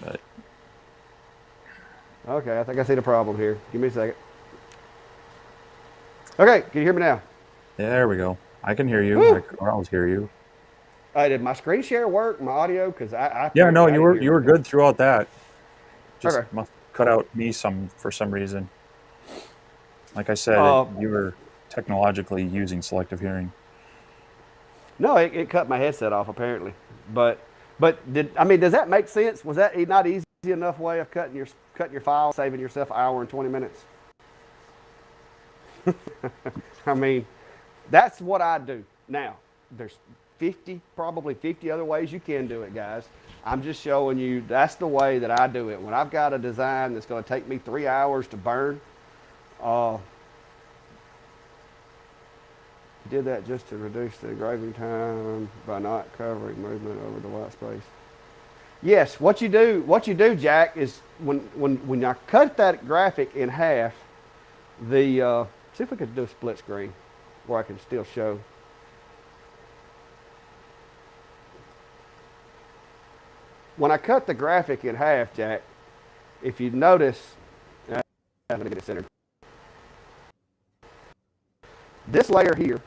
But Okay, I think I see the problem here. Give me a second. Okay, can you hear me now? yeah, there we go. I can hear you. I Woo! can always hear you. Did my screen share work? My audio? Because I Yeah, no, apparently I didn't hear you were anything. good throughout that. Just Okay. must cut out me for some reason. Like I said, Uh, you were technologically using selective hearing. no, it cut my headset off apparently. But does that make sense? Was that not easy enough way of cutting your file, saving yourself an hour and 20 minutes? I mean, that's what I do. Now, there's probably 50 other ways you can do it, guys. I'm just showing you that's the way that I do it. When I've got a design that's going to take me 3 hours to burn, uh, did that just to reduce the engraving time by not covering movement over the white space. Yes, what you do, Jack, is when I cut that graphic in half, see if we could do a split screen where I can still show. When I cut the graphic in half, Jack, if you notice, I'm going to get it centered. This layer here,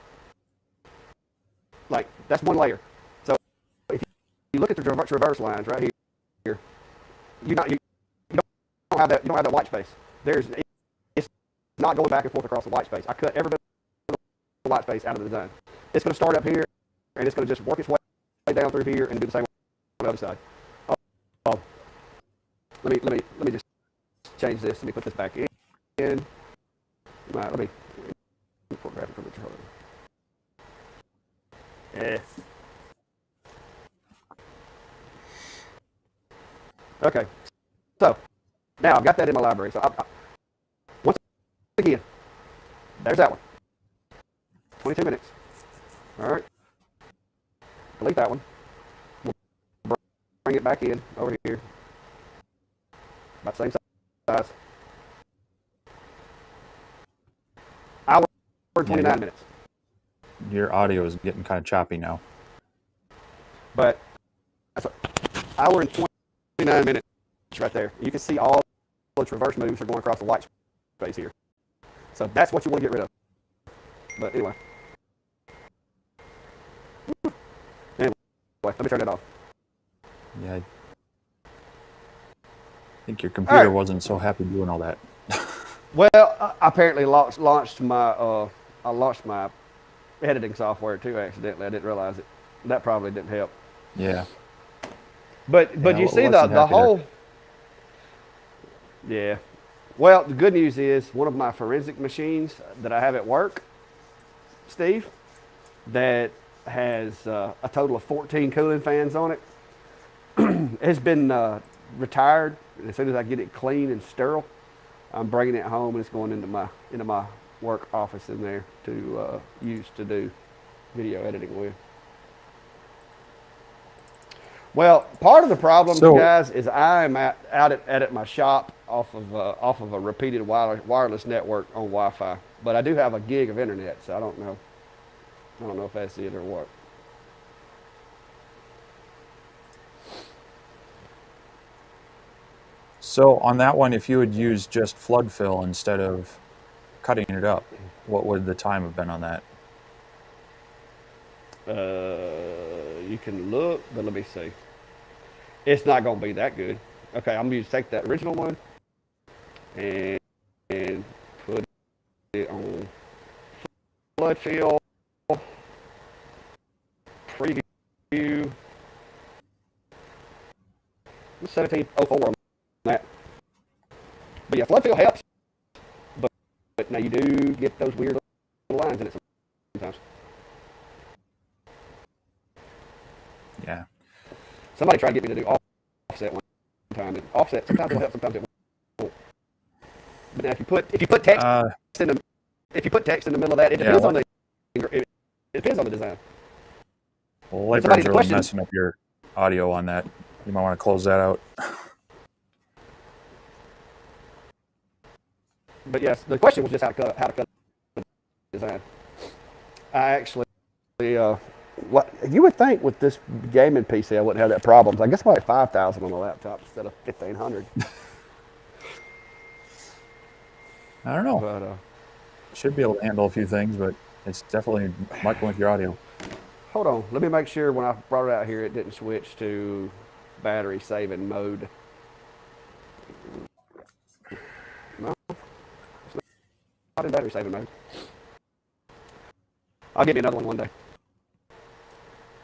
like that's one layer. So if you look at the traverse lines right here, you don't have that white space. It's not going back and forth across the white space. I cut every bit of the white space out of the design. It's going to start up here, and it's going to just work its way down through here and do the same on the other side. Let me just change this. Let me put this back in. Right, let me import graphic from the controller. Yeah. Okay. So now I've got that in my library. So once again, there's that one. 22 minutes. All right. Delete that one. We'll bring it back in over here. About the same size. Hour and 29 minutes. Your audio is getting kind of choppy now. But that's an hour and 29 minutes right there. You can see all the traverse moves are going across the white space here. So that's what you want to get rid of. But anyway. Let me turn it off. Yeah, I think your computer wasn't so happy doing all that. Well, I apparently launched my editing software too accidentally. I didn't realize it. That probably didn't help. Yeah. But you see the whole. Yeah. Well, the good news is one of my forensic machines that I have at work, Steve, that has a total of 14 cooling fans on it, has been retired. And as soon as I get it clean and sterile, I'm bringing it home and it's going into my work office in there to use to do video editing with. Well, part of the problem, guys, is I'm out at my shop off of a repeated wireless network on Wi-Fi. But I do have a gig of internet, so I don't know if that's it or what. So on that one, if you had used just flood fill instead of cutting it up, what would the time have been on that? You can look, but let me see. It's not going to be that good. Okay, I'm going to take that original one and put it on flood fill, preview, 1704 on that. But yeah, flood fill helps, but now you do get those weird little lines in it sometimes. Yeah. Somebody tried to get me to do offset one time. And offset sometimes will help, sometimes it won't. But now if you put text in if you put text in the middle of that, it depends on the it depends on the design. Well, Lightbird's really messing up your audio on that. You might want to close that out. But yes, the question was just how to cut the design. I actually, what you would think with this gaming PC, I wouldn't have that problem. I guess probably 5,000 on the laptop instead of 1,500. I don't know. But should be able to handle a few things, but it's definitely mucking with your audio. Hold on, let me make sure when I brought it out here, it didn't switch to battery saving mode. No, it's not in battery saving mode. I'll get me another one day.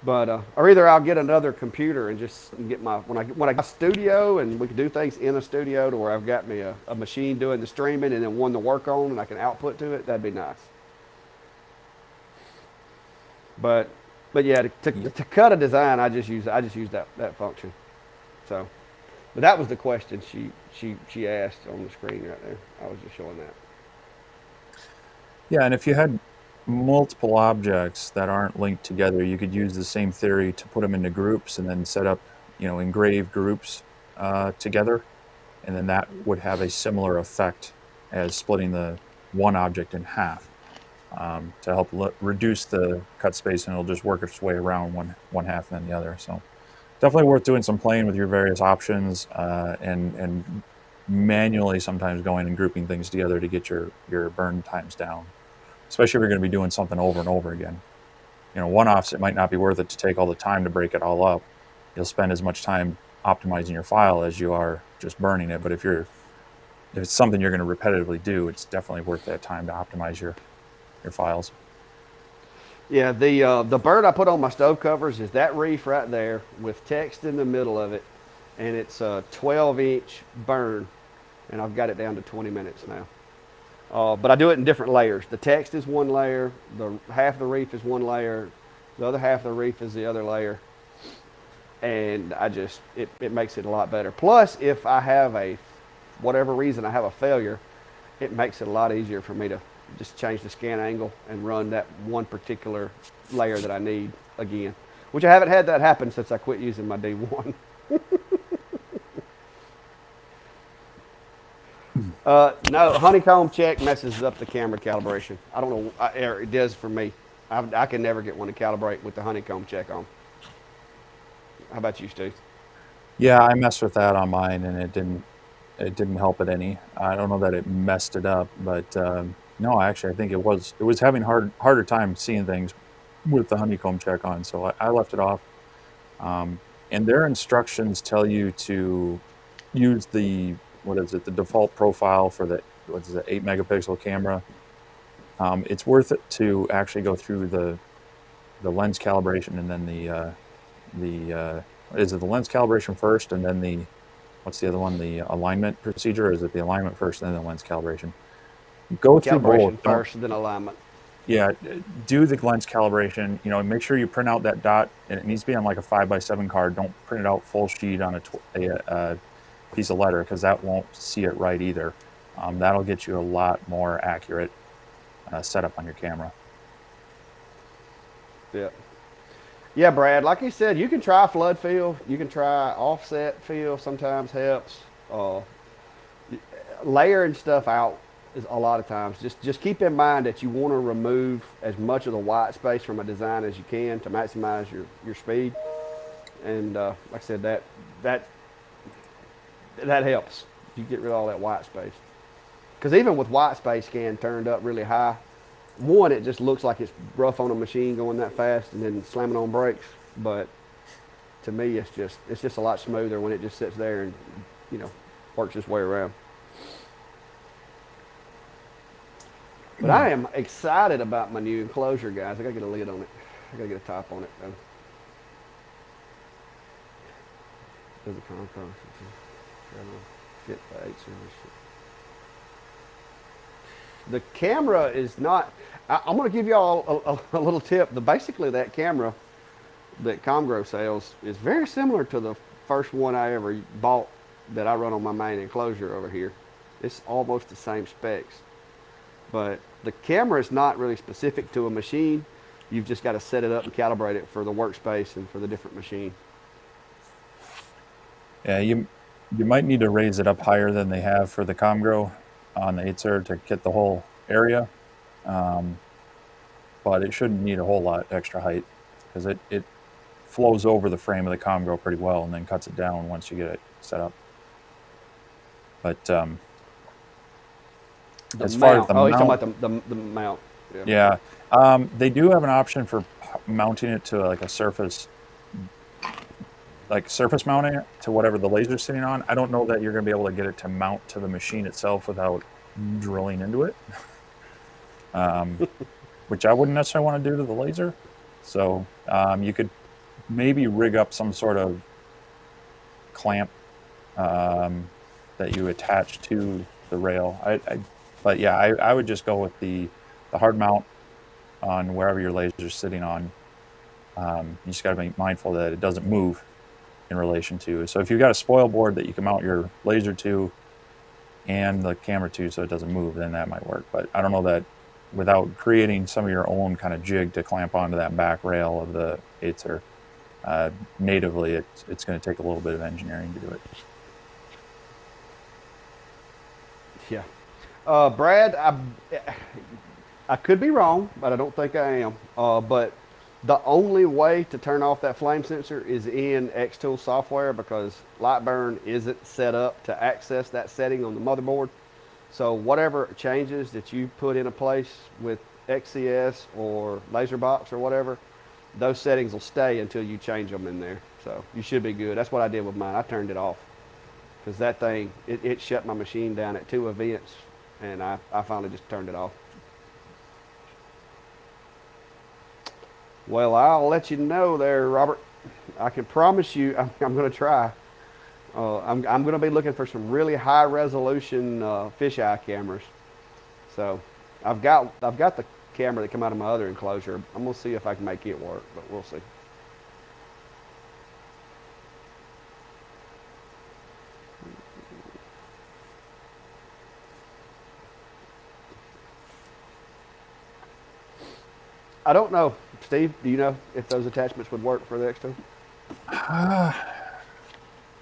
But or either I'll get another computer and just get my when I got a studio and we can do things in a studio to where I've got me a machine doing the streaming and then one to work on and I can output to it. That'd be nice. But yeah, to cut a design, I just use that function. So, but that was the question she asked on the screen right there. I was just showing that. Yeah, and if you had multiple objects that aren't linked together, you could use the same theory to put them into groups and then set up, engraved groups together, and then that would have a similar effect as splitting the one object in half to help reduce the cut space, and it'll just work its way around one half and then the other. So definitely worth doing some playing with your various options and manually sometimes going and grouping things together to get your burn times down. Especially if you're going to be doing something over and over again. One-offs, it might not be worth it to take all the time to break it all up. You'll spend as much time optimizing your file as you are just burning it. But if it's something you're going to repetitively do, it's definitely worth that time to optimize your files. Yeah, the bird I put on my stove covers is that reef right there with text in the middle of it, and it's a 12-inch burn, and I've got it down to 20 minutes now. But I do it in different layers. The text is one layer, the half of the reef is one layer, the other half of the reef is the other layer, and it makes it a lot better. Plus, if I have whatever reason I have a failure, it makes it a lot easier for me to just change the scan angle and run that one particular layer that I need again, which I haven't had that happen since I quit using my D1. No, honeycomb check messes up the camera calibration. I don't know, it does for me. I can never get one to calibrate with the honeycomb check on. How about you, Steve? Yeah, I messed with that on mine, and it didn't help it any. I don't know that it messed it up, but no, actually, I think it was having harder time seeing things with the honeycomb check on, so I left it off. And their instructions tell you to use the default profile for the 8 megapixel camera. It's worth it to actually go through the lens calibration and then the lens calibration first and then what's the other one, the alignment procedure, or is it the alignment first and then the lens calibration? Go through both first, then alignment. Yeah, do the lens calibration. Make sure you print out that dot, and it needs to be on like a 5x7 card. Don't print it out full sheet on a piece of letter, because that won't see it right either. That'll get you a lot more accurate setup on your camera. Yeah, Brad, like you said, you can try flood fill, you can try offset fill, sometimes helps. Layering stuff out is a lot of times. Just keep in mind that you want to remove as much of the white space from a design as you can to maximize your speed. And like I said, that helps. You get rid of all that white space. Because even with white space scan turned up really high, one, it just looks like it's rough on a machine going that fast and then slamming on brakes. But to me, it's just a lot smoother when it just sits there and works its way around. But I am excited about my new enclosure, guys. I gotta get a lid on it. I gotta get a top on it though. Does the contrast fit the 8 The camera is not. I'm going to give y'all a little tip. Basically, that camera that Comgrow sells is very similar to the first one I ever bought that I run on my main enclosure over here. It's almost the same specs. But the camera is not really specific to a machine. You've just got to set it up and calibrate it for the workspace and for the different machine. Yeah, you might need to raise it up higher than they have for the Comgro on the 8 to get the whole area. Um, but it shouldn't need a whole lot extra height because it flows over the frame of the Comgro pretty well and then cuts it down once you get it set up. But as far as the Oh, he's talking mount, about the mount. yeah, they do have an option for mounting it to like a surface, like surface mounting it to whatever the laser's sitting on. I don't know that you're going to be able to get it to mount to the machine itself without drilling into it, which I wouldn't necessarily want to do to the laser. So you could maybe rig up some sort of clamp that you attach to the rail. But yeah, I would just go with the hard mount on wherever your laser is sitting on. You just got to be mindful that it doesn't move in relation to. So if you've got a spoil board that you can mount your laser to and the camera to so it doesn't move, then that might work. But I don't know that without creating some of your own kind of jig to clamp onto that back rail of the 8 natively, it's going to take a little bit of engineering to do it. Yeah. Brad, I could be wrong, but I don't think I am. But the only way to turn off that flame sensor is in Xtool software because Lightburn isn't set up to access that setting on the motherboard. So whatever changes that you put into place with XCS or LaserBox or whatever, those settings will stay until you change them in there. So you should be good. That's what I did with mine. I turned it off because that thing, it shut my machine down at 2 events, and I finally just turned it off. Well, I'll let you know there, Robert. I can promise you I'm going to try. I'm going to be looking for some really high resolution fisheye cameras. So I've got the camera that come out of my other enclosure. I'm going to see if I can make it work, but we'll see. I don't know. Steve, do you know if those attachments would work for the X2? I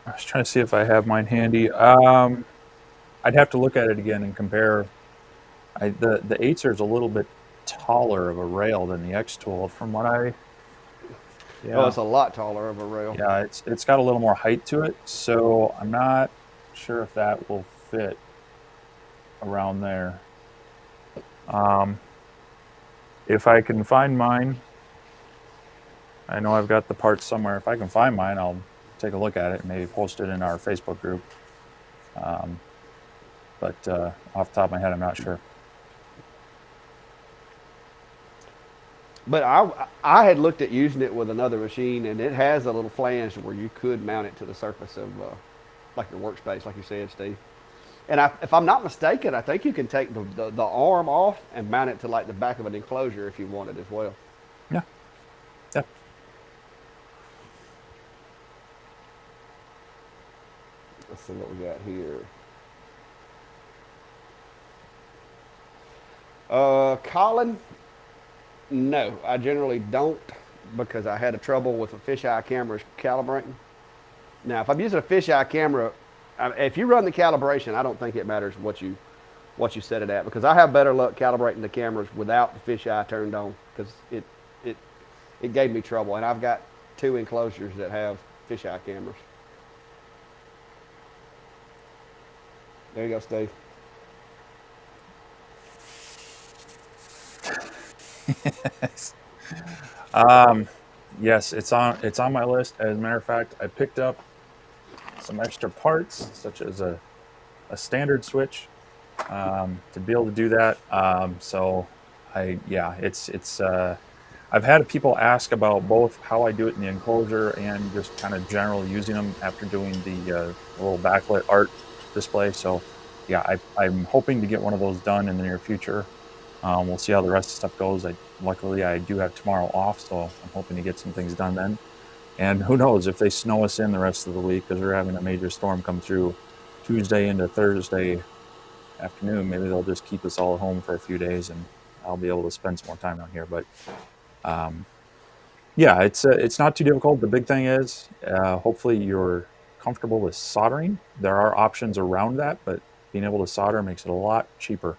was trying to see if I have mine handy. I'd have to look at it again and compare. The 8 is a little bit taller of a rail than the X tool from what I. Yeah. Oh, it's a lot taller of a rail. Yeah, it's got a little more height to it, so I'm not sure if that will fit around there. If I can find mine, I know I've got the parts somewhere. If I can find mine, I'll take a look at it and maybe post it in our Facebook group. But off the top of my head, I'm not sure. But I had looked at using it with another machine, and it has a little flange where you could mount it to the surface of like your workspace, like you said, Steve. And if I'm not mistaken, I think you can take the arm off and mount it to like the back of an enclosure if you wanted as well. Yeah. Yeah. Let's see what we got here. Colin, no, I generally don't because I had a trouble with a fisheye camera calibrating. Now, if I'm using a fisheye camera, if you run the calibration, I don't think it matters what you set it at because I have better luck calibrating the cameras without the fisheye turned on because it gave me trouble, and I've got 2 enclosures that have fisheye cameras. There you go, Steve. Yes, it's on my list. As a matter of fact, I picked up some extra parts, such as a standard switch, to be able to do that. So I've had people ask about both how I do it in the enclosure and just kind of general using them after doing the little backlit art display. So yeah, I'm hoping to get one of those done in the near future. We'll see how the rest of the stuff goes. Luckily, I do have tomorrow off, so I'm hoping to get some things done then. And who knows if they snow us in the rest of the week because we're having a major storm come through Tuesday into Thursday afternoon, maybe they'll just keep us all at home for a few days, and I'll be able to spend some more time down here. But yeah, it's not too difficult. The big thing is, hopefully you're comfortable with soldering. There are options around that, but being able to solder makes it a lot cheaper.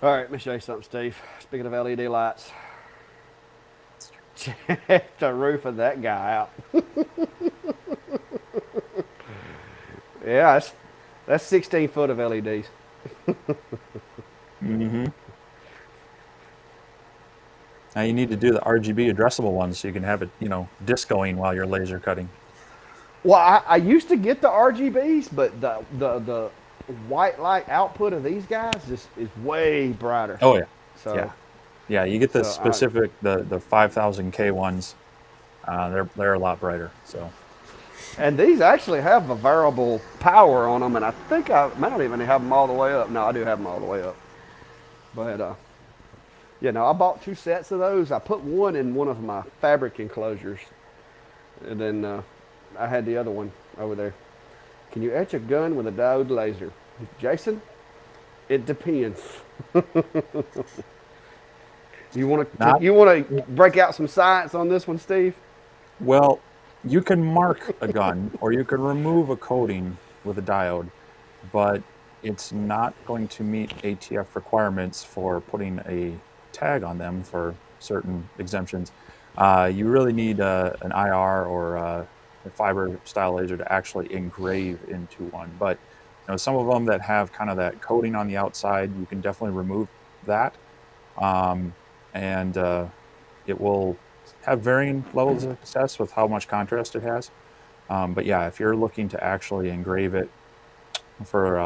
All right, let me show you something, Steve. Speaking of LED lights, check the roof of that guy out. Yeah, that's 16 foot of LEDs. Mm-hmm. Now you need to do the RGB addressable ones so you can have it, discoing while you're laser cutting. Well, I used to get the RGBs, but the white light output of these guys is way brighter. Oh yeah, So, yeah. You get the so I, specific the 5000K ones. They're a lot brighter. So and these actually have a variable power on them, and I think I don't even have them all the way up. No, I do have them all the way up. But I bought 2 sets of those. I put one in one of my fabric enclosures, and then I had the other one over there. Can you etch a gun with a diode laser, Jason? It depends. not You want to break out some science on this one, Steve? well. You can mark a gun or you can remove a coating with a diode, but it's not going to meet ATF requirements for putting a tag on them for certain exemptions. You really need an IR or a fiber style laser to actually engrave into one. But some of them that have kind of that coating on the outside, you can definitely remove that, and it will have varying levels of success with how much contrast it has. But yeah, if you're looking to actually engrave it for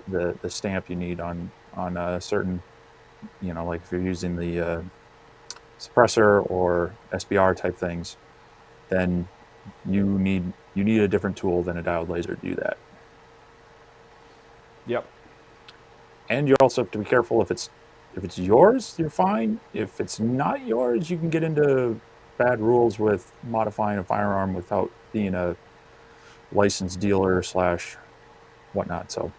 the stamp you need on a certain, like if you're using the suppressor or SBR type things, then you need a different tool than a diode laser to do that. Yep. And you also have to be careful if it's yours, you're fine. If it's not yours, you can get into bad rules with modifying a firearm without being a licensed dealer / whatnot. So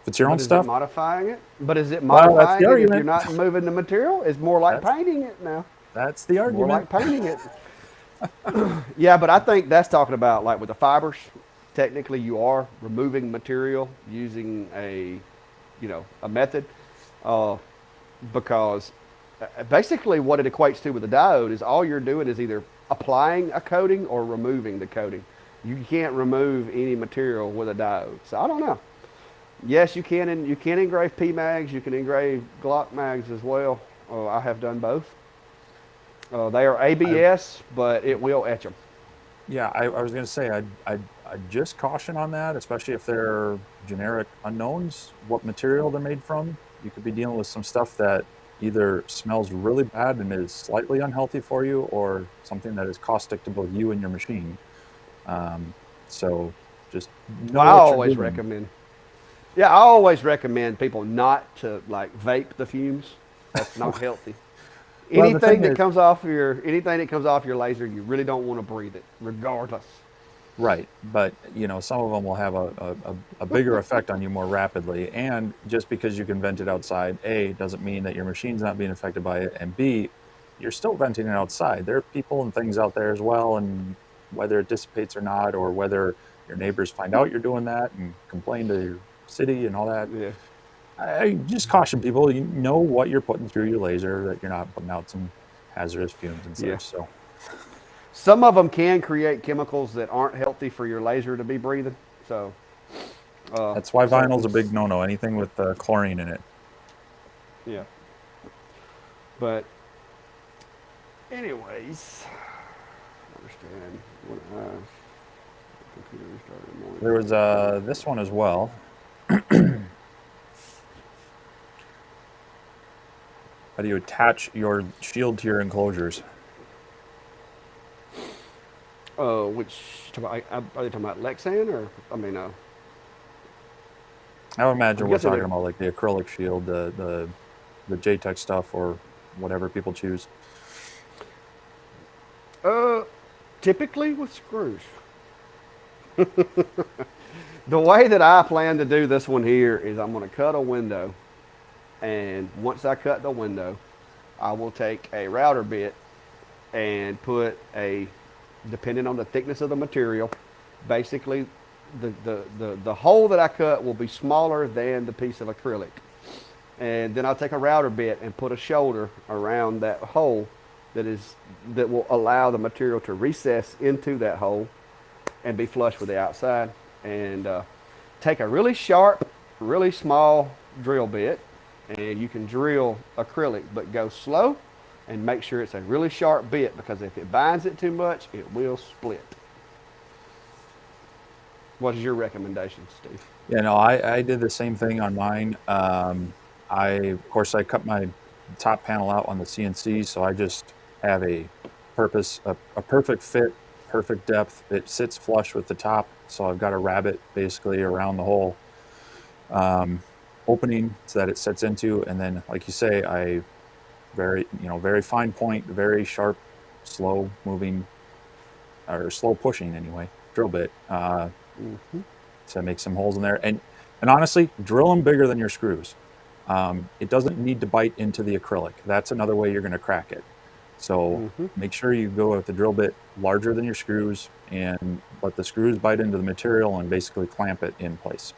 if it's your own But is it stuff, modifying it? But is it well, that's the modifying it if you're argument. not moving the material? It's more like That's painting it now. that's the More argument. like painting it. Yeah, but I think that's talking about like with the fibers. Technically, you are removing material using a method, uh, because basically what it equates to with the diode is all you're doing is either applying a coating or removing the coating. You can't remove any material with a diode. So I don't know. Yes, you can, and you can engrave P mags. You can engrave Glock mags as well. I have done both. They are I, ABS, but it will etch them. yeah, I was going to say I'd just caution on that, especially if they're generic unknowns, what material they're made from. You could be dealing with some stuff that either smells really bad and is slightly unhealthy for you, or something that is caustic to both you and your machine. Um, so just know Well, what you're doing. I always recommend people not to like vape the fumes. That's not healthy. Well, the thing is, Anything that comes off your laser, you really don't want to breathe it, regardless. right, but some of them will have a bigger effect on you more rapidly. And just because you can vent it outside, A, doesn't mean that your machine's not being affected by it, and B, you're still venting it outside. There are people and things out there as well, and whether it dissipates or not, or whether your neighbors find out you're doing that and complain to your city and all that. Yeah. I just caution people, you know what you're putting through your laser, that you're not putting out some hazardous fumes and Yeah. such. So Some of them can create chemicals that aren't healthy for your laser to be breathing. So, that's why vinyl's certain, a big no-no. Anything with chlorine in it. yeah. But, anyways, I understand what computer restarted in the morning. There was this one as well. How do you attach your shield to your enclosures? Are they talking about Lexan or I would imagine I'm we're guessing talking they're. about like the acrylic shield, the JTech stuff, or whatever people choose. Uh, Typically with screws. The way that I plan to do this one here is I'm going to cut a window, and once I cut the window, I will take a router bit and put a, depending on the thickness of the material, basically the hole that I cut will be smaller than the piece of acrylic. And then I'll take a router bit and put a shoulder around that hole that will allow the material to recess into that hole and be flush with the outside. And take a really sharp, really small drill bit, and you can drill acrylic, but go slow and make sure it's a really sharp bit, because if it binds it too much, it will split. What is your recommendation, Steve? Yeah, no, I did the same thing on mine. Of course, I cut my top panel out on the CNC, so I just have a perfect fit, perfect depth. It sits flush with the top, so I've got a rabbet basically around the whole opening so that it sets into, and then, like you say, I very fine point, very sharp, slow moving, or slow pushing anyway, drill bit. To make some holes in there, and honestly, drill them bigger than your screws. It doesn't need to bite into the acrylic. That's another way you're going to crack it. So make sure you go with the drill bit larger than your screws, and let the screws bite into the material and basically clamp it in place.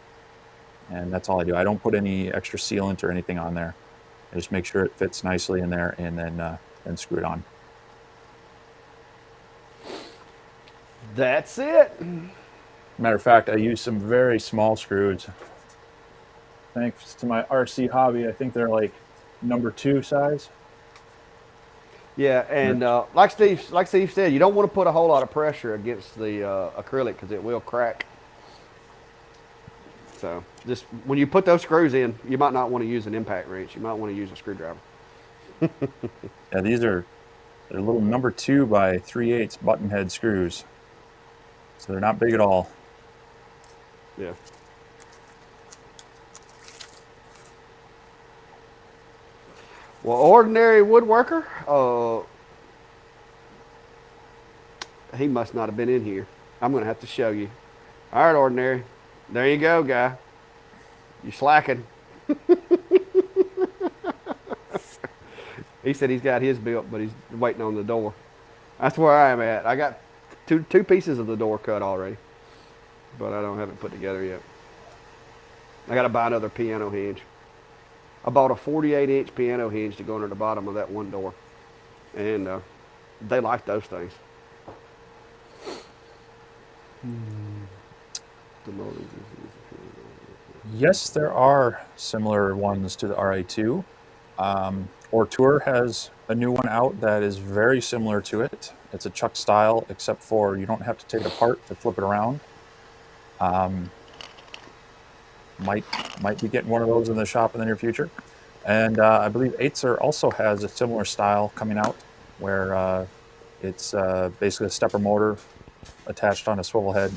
And that's all I do. I don't put any extra sealant or anything on there. I just make sure it fits nicely in there, and then screw it on. That's it. Matter of fact, I use some very small screws. Thanks to my RC hobby, I think they're like number 2 size. Yeah, and like Steve said, you don't want to put a whole lot of pressure against the acrylic, because it will crack. So just when you put those screws in, you might not want to use an impact wrench. You might want to use a screwdriver. Yeah, they're little number 2 by 3/8 button head screws. So they're not big at all. Yeah. Well, ordinary woodworker, he must not have been in here. I'm going to have to show you. All right, ordinary. There you go, guy. You slacking. He said he's got his built, but he's waiting on the door. That's where I am at. I got two pieces of the door cut already, but I don't have it put together yet. I got to buy another piano hinge. I bought a 48-inch piano hinge to go under the bottom of that one door, and they like those things. Yes, there are similar ones to the RA2. Ortour has a new one out that is very similar to it. It's a chuck style, except for you don't have to take it apart to flip it around. Might be getting one of those in the shop in the near future. And I believe Aetzer also has a similar style coming out, where it's basically a stepper motor attached on a swivel head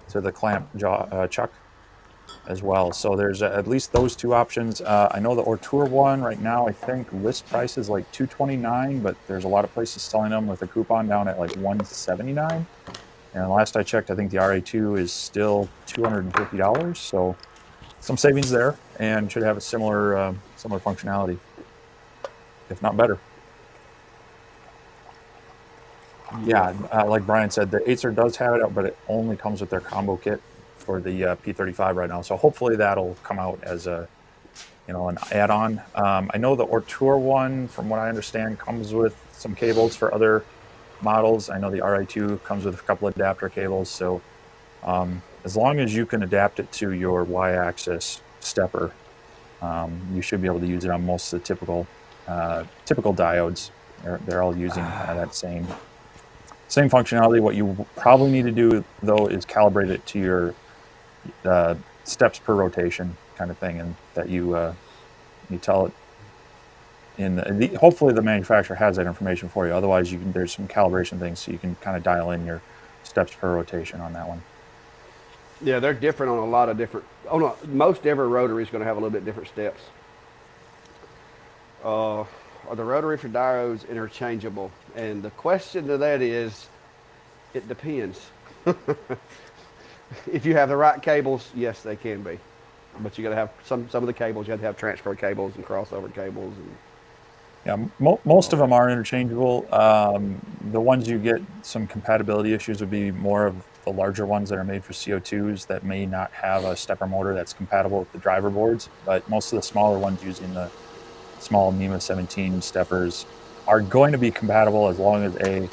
to the clamp chuck as well. So there's at least those 2 options. I know the Ortour one right now, I think list price is like $229, but there's a lot of places selling them with a coupon down at like $179. And last I checked, I think the RA2 is still $250. So some savings there, and should have a similar functionality, if not better. Yeah, like Brian said, the Aetzer does have it out, but it only comes with their combo kit for the P35 right now. So hopefully that'll come out as an add-on. I know the Ortour one, from what I understand, comes with some cables for other models. I know the RA2 comes with a couple of adapter cables. So as long as you can adapt it to your Y-axis stepper, you should be able to use it on most of the typical diodes. They're all using that same functionality. What you probably need to do, though, is calibrate it to your steps per rotation kind of thing, and that you tell it hopefully the manufacturer has that information for you. Otherwise, there's some calibration things, so you can kind of dial in your steps per rotation on that one. Yeah, they're different on a lot of different. Oh no, most every rotary is going to have a little bit different steps. are the rotary for diodes interchangeable? And the question to that is, it depends. If you have the right cables, yes, they can be. But you got to have some of the cables. You have to have transfer cables and crossover cables. And Yeah, most of them are interchangeable. The ones you get some compatibility issues would be more of the larger ones that are made for CO2s that may not have a stepper motor that's compatible with the driver boards. But most of the smaller ones using the small NEMA 17 steppers are going to be compatible as long as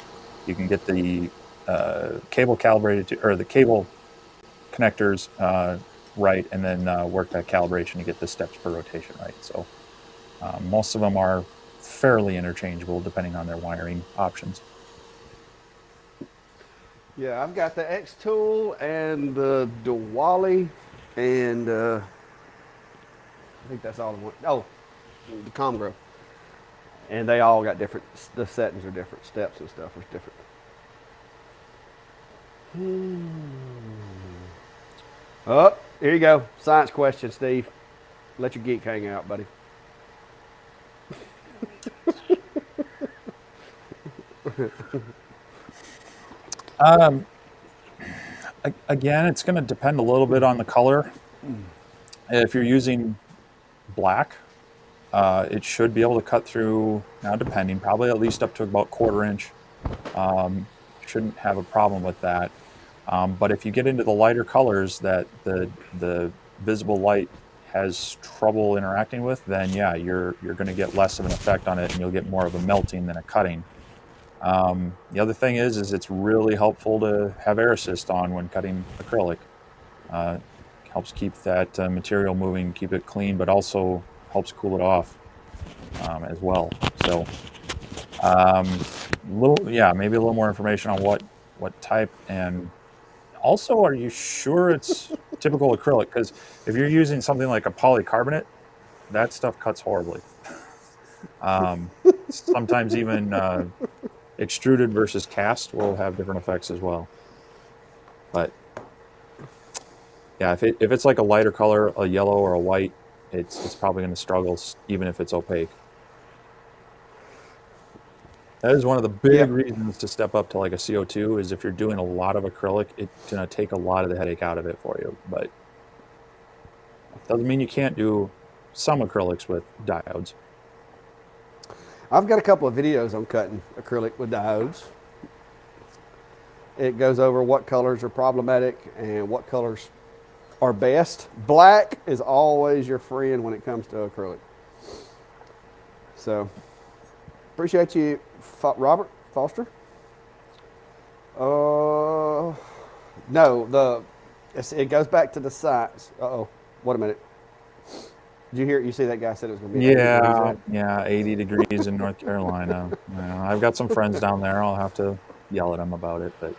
you can get the cable calibrated to, or the cable connectors right, and then work that calibration to get the steps per rotation right. So most of them are fairly interchangeable depending on their wiring options. yeah, I've got the X Tool and the Diwali, and I think that's all I want. Oh, the Comgrow. And they all got different, the settings are different, steps and stuff are different. Oh, here you go. Science question, Steve. Let your geek hang out, buddy. Um, Again, it's going to depend a little bit on the color. If you're using black, it should be able to cut through, now depending, probably at least up to about 1/4 inch. Shouldn't have a problem with that. But if you get into the lighter colors that the visible light has trouble interacting with, then yeah, you're going to get less of an effect on it, and you'll get more of a melting than a cutting. The other thing is it's really helpful to have air assist on when cutting acrylic. Helps keep that material moving, keep it clean, but also helps cool it off as well. So, maybe a little more information on what type, and also, are you sure it's typical acrylic? Because if you're using something like a polycarbonate, that stuff cuts horribly. Sometimes even extruded versus cast will have different effects as well. But yeah, if it's like a lighter color, a yellow or a white, it's probably going to struggle even if it's opaque. That is one of the big reasons to step up to like a CO2 is if you're doing a lot of acrylic, it's going to take a lot of the headache out of it for you. But doesn't mean you can't do some acrylics with diodes. I've got a couple of videos on cutting acrylic with diodes. It goes over what colors are problematic and what colors are best. Black is always your friend when it comes to acrylic. So, appreciate you, Robert Foster. No, it goes back to the science. Wait a minute. Did you hear? You see that guy said it was going to be 80 degrees? Yeah, 80 degrees in North Carolina. I've got some friends down there. I'll have to yell at them about it. But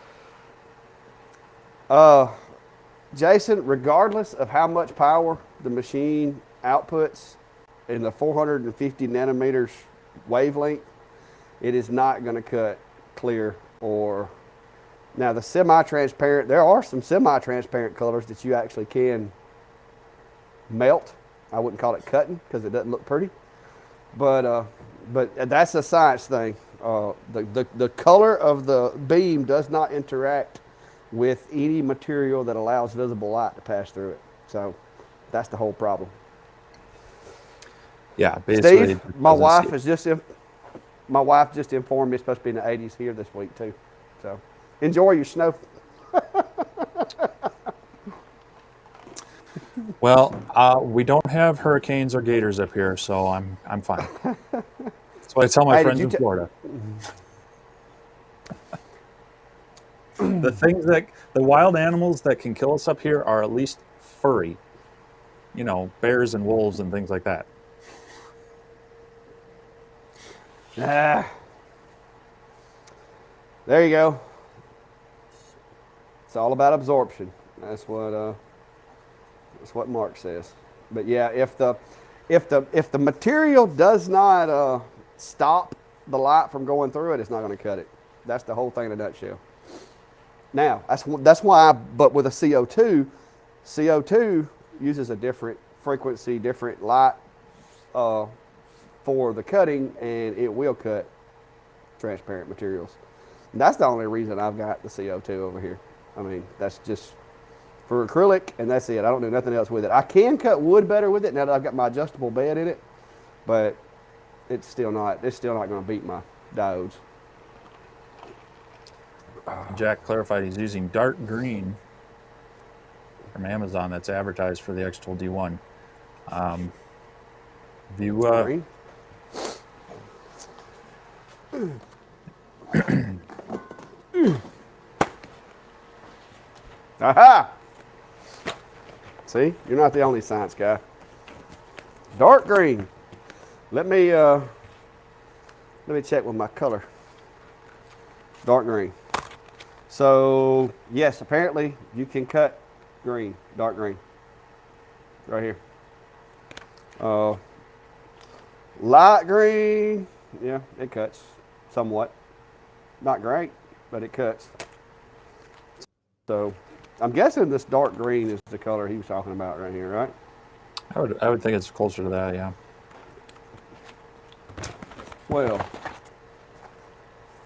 Jason, regardless of how much power the machine outputs in the 450 nanometers wavelength, it is not going to cut clear or. Now the semi-transparent, there are some semi-transparent colors that you actually can melt. I wouldn't call it cutting because it doesn't look pretty, but that's a science thing. The color of the beam does not interact with any material that allows visible light to pass through it. So that's the whole problem. Yeah, basically. Steve, my wife just informed me it's supposed to be in the 80s here this week too. So enjoy your snow. Well, we don't have hurricanes or gators up here, so I'm fine. That's what I tell my friends in Florida. The wild animals that can kill us up here are at least furry. Bears and wolves and things like that. There you go. It's all about absorption. That's what Mark says. But yeah, if the material does not stop the light from going through it, it's not going to cut it. That's the whole thing in a nutshell. Now, that's why, but with a CO2 uses a different frequency, different light for the cutting, and it will cut transparent materials. And that's the only reason I've got the CO2 over here. I mean, that's just for acrylic, and that's it. I don't do nothing else with it. I can cut wood better with it now that I've got my adjustable bed in it, but it's still not going to beat my diodes. Jack clarified he's using dark green from Amazon that's advertised for the X-Tool D1. If you Green. Aha! See, you're not the only science guy. Dark green. Let me check with my color. Dark green. So yes, apparently you can cut green, dark green, right here. Light green, yeah, it cuts somewhat. Not great, but it cuts. So I'm guessing this dark green is the color he was talking about right here, right? I would think it's closer to that, yeah. Well,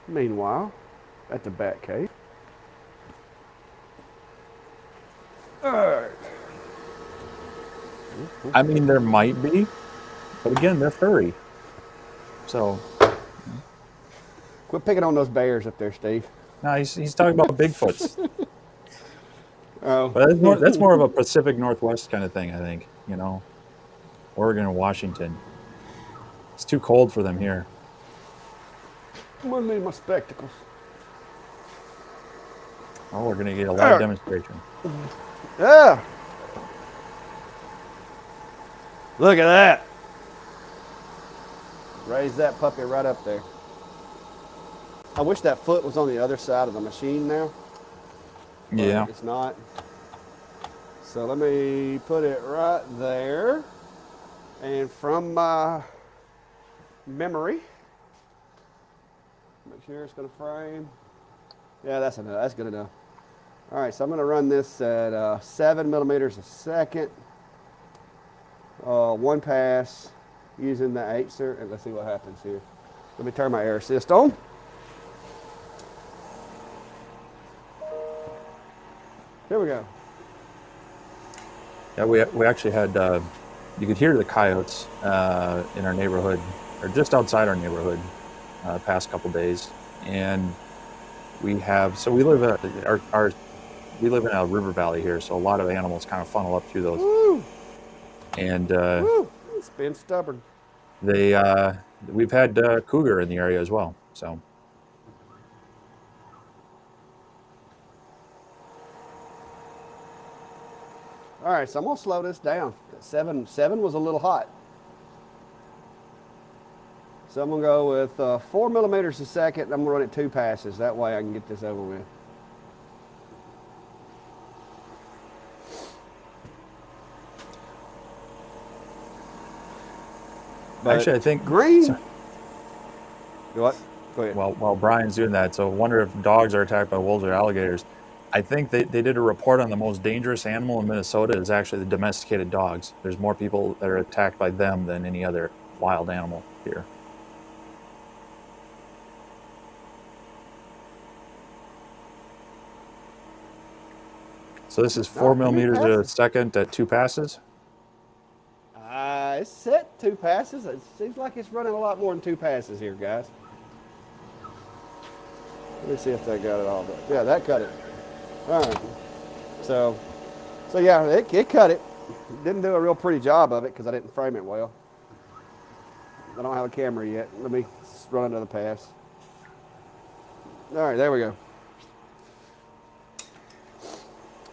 meanwhile, at the back cave. All right. I mean, there might be, but again, they're furry. So, Quit picking on those bears up there, Steve. no, he's talking about Bigfoots. Oh. But that's more of a Pacific Northwest kind of thing, I think. You know, Oregon and Washington. It's too cold for them here. I'm gonna need my spectacles. Oh, we're gonna get a live demonstration. Yeah. Look at that. Raise that puppy right up there. I wish that foot was on the other side of the machine now. Yeah. It's not. So let me put it right there. And from my memory, make sure it's going to frame. Yeah, that's enough. That's good enough. All right, so I'm going to run this at 7 millimeters a second. One pass using the 8-ser, and let's see what happens here. Let me turn my air assist on. Here we go. Yeah, we actually had, you could hear the coyotes in our neighborhood, or just outside our neighborhood, past couple days. And we have, so we live we live in a river valley here, so a lot of animals kind of funnel up through those. Woo! And Woo! It's been stubborn. we've had cougar in the area as well. So All right, so I'm gonna slow this down. Seven was a little hot. So I'm gonna go with 4 millimeters a second. I'm gonna run it 2 passes. That way I can get this over with. But actually, I think green. Sorry. What? Go ahead. While Brian's doing that, so I wonder if dogs are attacked by wolves or alligators. I think they did a report on the most dangerous animal in Minnesota is actually the domesticated dogs. There's more people that are attacked by them than any other wild animal here. So this is 4 millimeters a second at 2 passes? It's set 2 passes. It seems like it's running a lot more than 2 passes here, guys. Let me see if they got it all done. Yeah, that cut it. All right. So yeah, it cut it. Didn't do a real pretty job of it because I didn't frame it well. I don't have a camera yet. Let me run another pass. All right, there we go.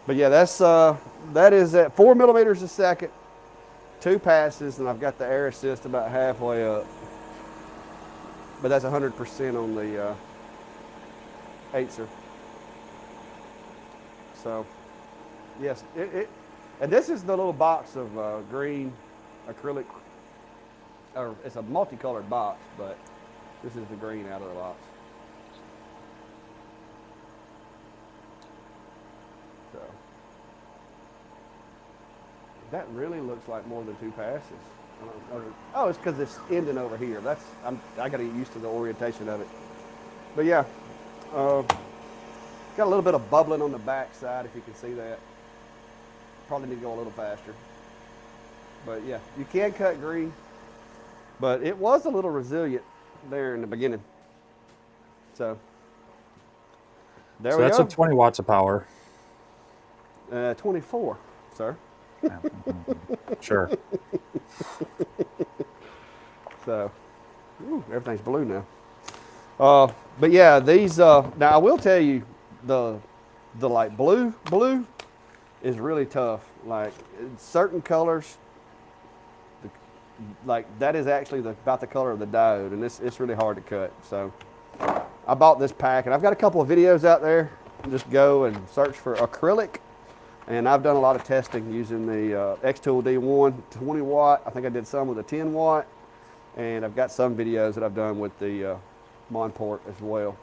But yeah, that is at 4 millimeters a second, 2 passes, and I've got the air assist about halfway up. But that's 100% on the 8-ser. So, yes, and this is the little box of green acrylic, or it's a multicolored box, but this is the green out of the box. So, that really looks like more than 2 passes. Oh, it's because it's ending over here. I got to get used to the orientation of it. But yeah, uh, got a little bit of bubbling on the back side if you can see that. Probably need to go a little faster. But yeah, you can cut green, but it was a little resilient there in the beginning. So there So we that's a go. 20 watts of power. 24, sir. Yeah, sure. So everything's blue now. But yeah, these now I will tell you the like blue is really tough. Like certain colors, like that is actually about the color of the diode, and it's really hard to cut. So I bought this pack, and I've got a couple of videos out there. Just go and search for acrylic, and I've done a lot of testing using the X-Tool D1 20 watt. I think I did some with a 10 watt, and I've got some videos that I've done with the Monport as well.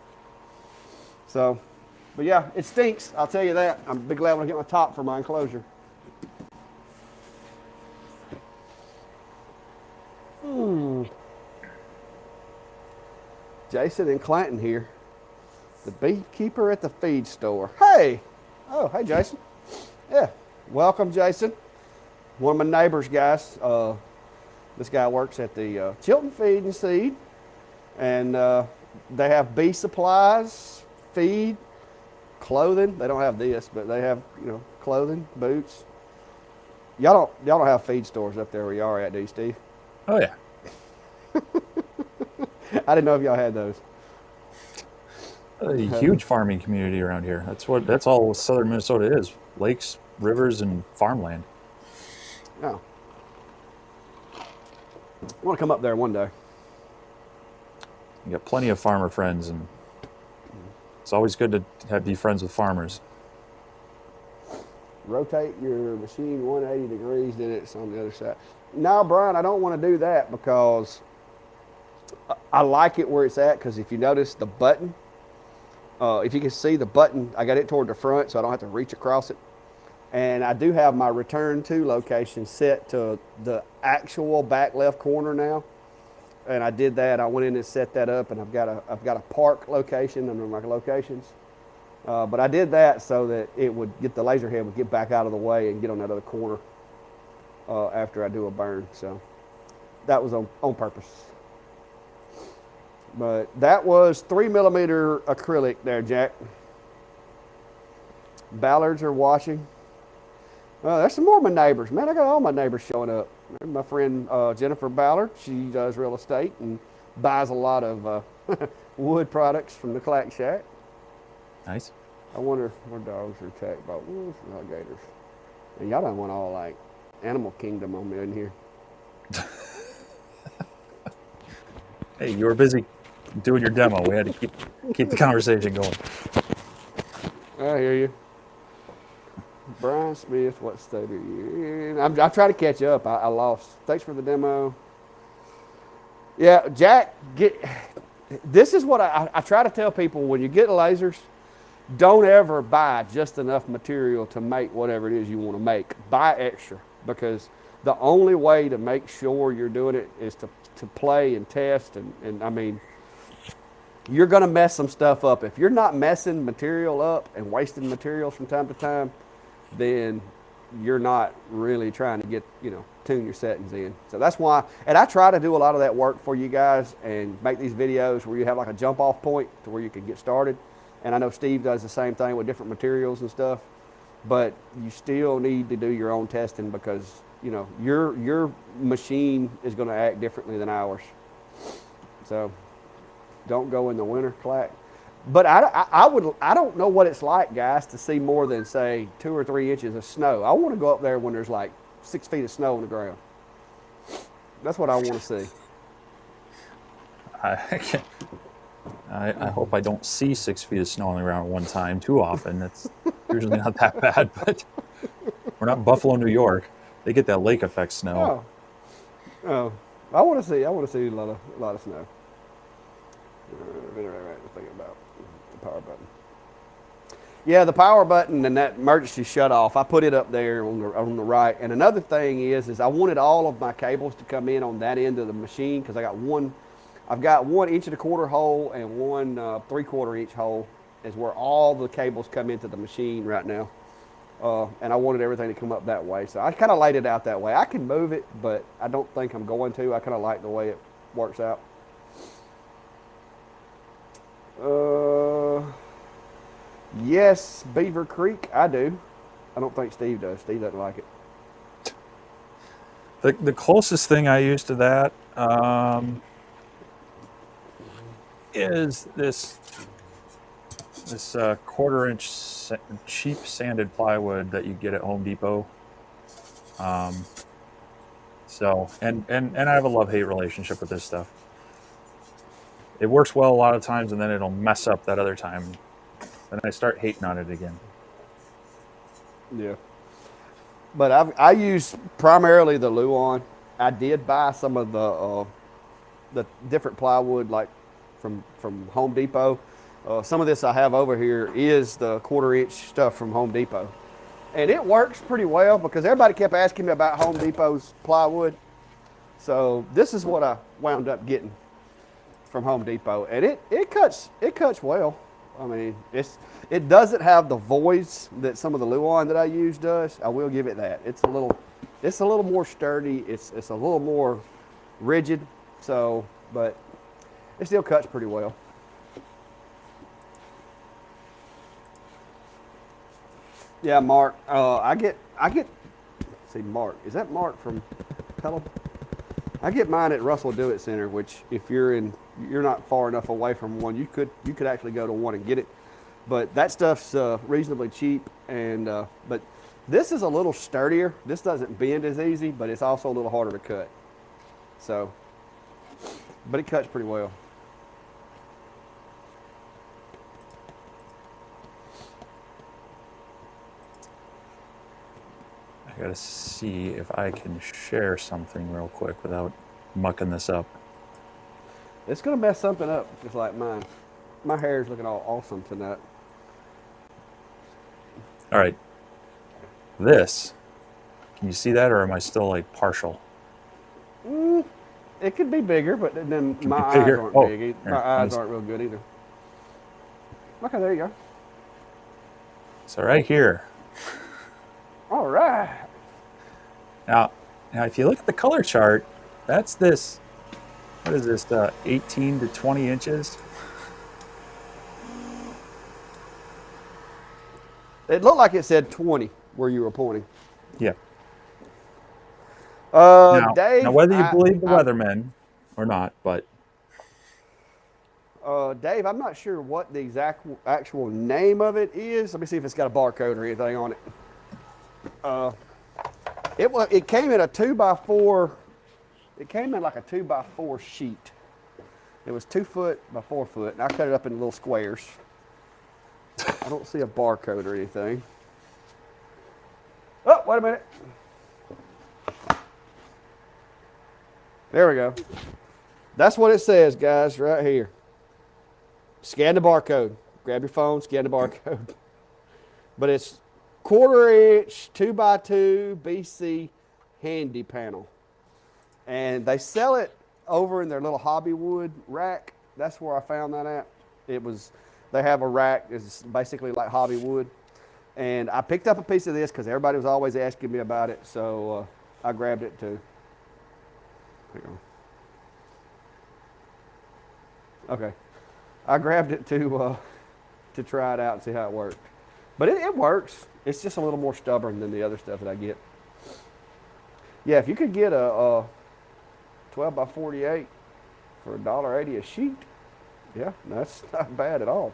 So, but yeah, it stinks. I'll tell you that. I'm be glad when I get my top for my enclosure. Jason and Clanton here, the beekeeper at the feed store. Hey, oh, hey, Jason. Yeah, welcome, Jason. One of my neighbors, guys. This guy works at the Chilton Feed and Seed, and they have bee supplies, feed, clothing. They don't have this, but they have clothing, boots. Y'all don't have feed stores up there where y'all are at, do you, Steve? Oh yeah. I didn't know if y'all had those. A huge farming community around here. That's all southern Minnesota is. Lakes, rivers, and farmland. Oh. I want to come up there one day. You got plenty of farmer friends, and it's always good to be friends with farmers. Rotate your machine 180 degrees, then it's on the other side. No, Brian, I don't want to do that because I like it where it's at, because if you notice the button, if you can see the button, I got it toward the front so I don't have to reach across it. And I do have my return to location set to the actual back left corner now. And I did that. I went in and set that up, and I've got a park location under my locations. But I did that so that it would get the laser head would get back out of the way and get on that other corner after I do a burn. So that was on purpose. But that was 3mm acrylic there, Jack. Ballards are washing. There's some more of my neighbors. Man, I got all my neighbors showing up. My friend Jennifer Ballard, she does real estate and buys a lot of wood products from the Clack Shack. Nice. I wonder where dogs are attacked by wolves and alligators. And y'all don't want all like Animal Kingdom on me in here. Hey, you were busy doing your demo. We had to keep the conversation going. I hear you. Brian Smith, what state are you in? I'm trying to catch up. I lost. Thanks for the demo. Yeah, Jack, this is what I try to tell people when you get lasers, don't ever buy just enough material to make whatever it is you want to make. Buy extra, because the only way to make sure you're doing it is to play and test. And I mean, you're going to mess some stuff up. If you're not messing material up and wasting materials from time to time, then you're not really trying to get, tune your settings in. So that's why, and I try to do a lot of that work for you guys and make these videos where you have like a jump off point to where you can get started. And I know Steve does the same thing with different materials and stuff, but you still need to do your own testing, because, your machine is going to act differently than ours. So don't go in the winter, Clack. But I don't know what it's like, guys, to see more than, say, 2 or 3 inches of snow. I want to go up there when there's like 6 feet of snow on the ground. That's what I want to see. I hope I don't see 6 feet of snow on the ground at one time too often. That's usually not that bad, but we're not Buffalo, New York. They get that lake effect snow. Oh, I want to see a lot of snow. Right, let's think about the power button. Yeah, the power button and that emergency shut off, I put it up there on the right. And another thing is I wanted all of my cables to come in on that end of the machine because I've got 1 inch and a quarter hole and one 3/4 inch hole is where all the cables come into the machine right now. And I wanted everything to come up that way. So I kind of laid it out that way. I can move it, but I don't think I'm going to. I kind of like the way it works out. Yes, Beaver Creek, I do. I don't think Steve does. Steve doesn't like it. The closest thing I use to that is this 1/4 inch cheap sanded plywood that you get at Home Depot. So and I have a love-hate relationship with this stuff. It works well a lot of times, and then it'll mess up that other time. Then I start hating on it again. Yeah. But I use primarily the Luan. I did buy some of the different plywood like from Home Depot. Some of this I have over here is the 1/4 inch stuff from Home Depot. And it works pretty well because everybody kept asking me about Home Depot's plywood. So this is what I wound up getting from Home Depot. And it cuts well. I mean, it doesn't have the voids that some of the Luan that I use does. I will give it that. It's a little more sturdy. It's a little more rigid. So, but it still cuts pretty well. Yeah, Mark. I get. See, Mark. Is that Mark from Pelham? I get mine at Russell Do It Center, which if you're not far enough away from one, you could actually go to one and get it. But that stuff's reasonably cheap, and but this is a little sturdier. This doesn't bend as easy, but it's also a little harder to cut. So, but it cuts pretty well. I gotta see if I can share something real quick without mucking this up. It's gonna mess something up just like mine. My hair is looking all awesome tonight. All right. This, can you see that, or am I still like partial? It could be bigger, but then my eyes bigger? aren't Oh, big. here, My eyes aren't real good either. Okay, there you go. So right here. All right. Now, if you look at the color chart, that's this. What is this? 18 to 20 inches. It looked like it said 20 where you were pointing. Yeah. Dave. Now, whether you believe the weathermen or not, but Dave, I'm not sure what the actual name of it is. Let me see if it's got a barcode or anything on it. It came in a 2x4. It came in like a 2x4 sheet. It was 2 foot by 4 foot, and I cut it up in little squares. I don't see a barcode or anything. Oh, wait a minute. There we go. That's what it says, guys, right here. Scan the barcode. Grab your phone, scan the barcode. But it's 1/4 inch, 2x2 BC handy panel. And they sell it over in their little Hobbywood rack. That's where I found that at. They have a rack. It's basically like Hobbywood. And I picked up a piece of this because everybody was always asking me about it. So I grabbed it too. Hang on. Okay. I grabbed it to try it out and see how it worked. But it works. It's just a little more stubborn than the other stuff that I get. Yeah, if you could get a 12 by 48 for $1.80 a sheet, yeah, that's not bad at all.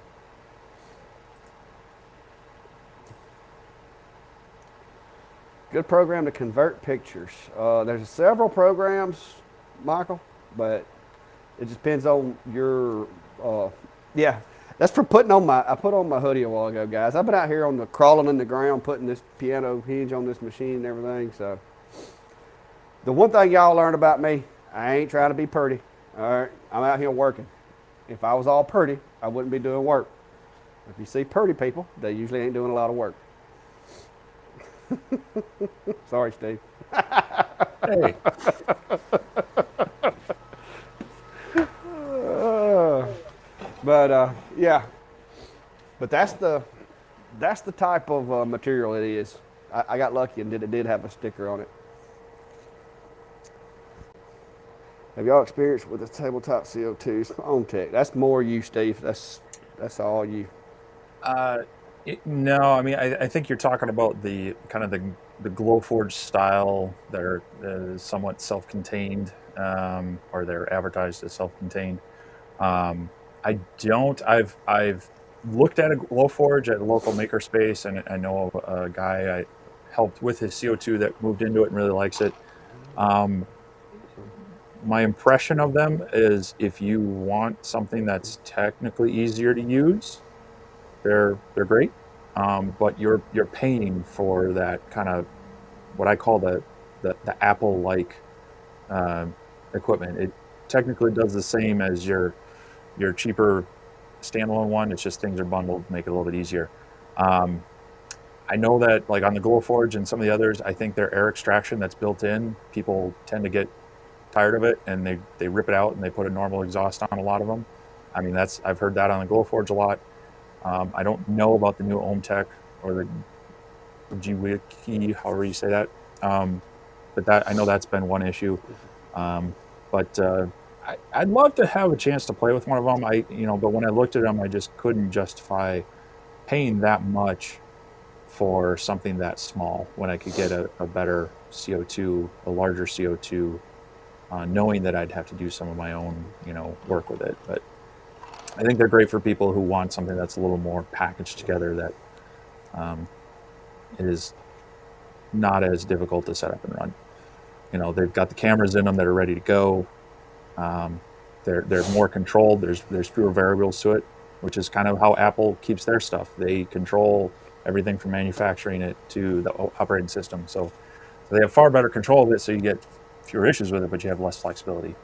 Good program to convert pictures. There's several programs, Michael, but it just depends on your, yeah. That's for I put on my hoodie a while ago, guys. I've been out here crawling in the ground, putting this piano hinge on this machine and everything. So the one thing y'all learned about me, I ain't trying to be pretty. All right, I'm out here working. If I was all pretty, I wouldn't be doing work. If you see pretty people, they usually ain't doing a lot of work. Sorry, Steve. Hey, But yeah, but that's the type of material it is. I got lucky and it did have a sticker on it. Have y'all experienced with the tabletop CO2s on tech? That's more you, Steve. That's all you. uh, no, I mean, I think you're talking about the kind of the Glowforge style that are somewhat self-contained, or they're advertised as self-contained. Um, I don't. I've looked at a Glowforge at a local makerspace, and I know a guy I helped with his CO2 that moved into it and really likes it. Um, my impression of them is if you want something that's technically easier to use, they're great. But you're paying for that kind of what I call the Apple like equipment. It technically does the same as your cheaper standalone one. It's just things are bundled to make it a little bit easier. Um, I know that like on the Glowforge and some of the others, I think their air extraction that's built in, people tend to get tired of it and they rip it out and they put a normal exhaust on a lot of them. I mean, that's I've heard that on the Glowforge a lot. I don't know about the new OhmTech or the Gwiki, however you say that. Um, but that I know that's been one issue. Um, but I'd love to have a chance to play with one of them. But when I looked at them, I just couldn't justify paying that much for something that small when I could get a better CO2, a larger CO2, knowing that I'd have to do some of my own, work with it. But I think they're great for people who want something that's a little more packaged together that um, is not as difficult to set up and run. They've got the cameras in them that are ready to go. Um, they're more controlled. There's fewer variables to it, which is kind of how Apple keeps their stuff. They control everything from manufacturing it to the operating system. So they have far better control of it. So you get fewer issues with it, but you have less flexibility.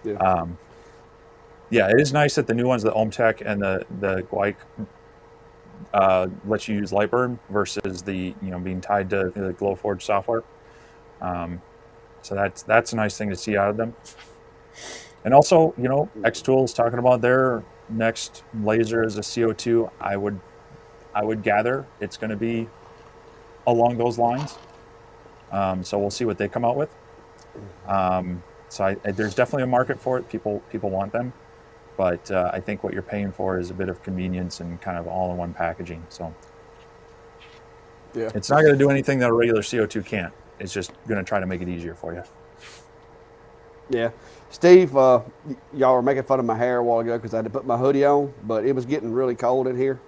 Yeah. Yeah, it is nice that the new ones, the OhmTech and the Guike, lets you use Lightburn versus the being tied to the Glowforge software. So that's a nice thing to see out of them. And also, Xtool's talking about their next laser as a CO2. I would gather it's going to be along those lines. So we'll see what they come out with. So there's definitely a market for it. People want them, but I think what you're paying for is a bit of convenience and kind of all-in-one packaging. So Yeah. it's not going to do anything that a regular CO2 can't. It's just going to try to make it easier for you. Yeah. Steve, y'all were making fun of my hair a while ago because I had to put my hoodie on, but it was getting really cold in here.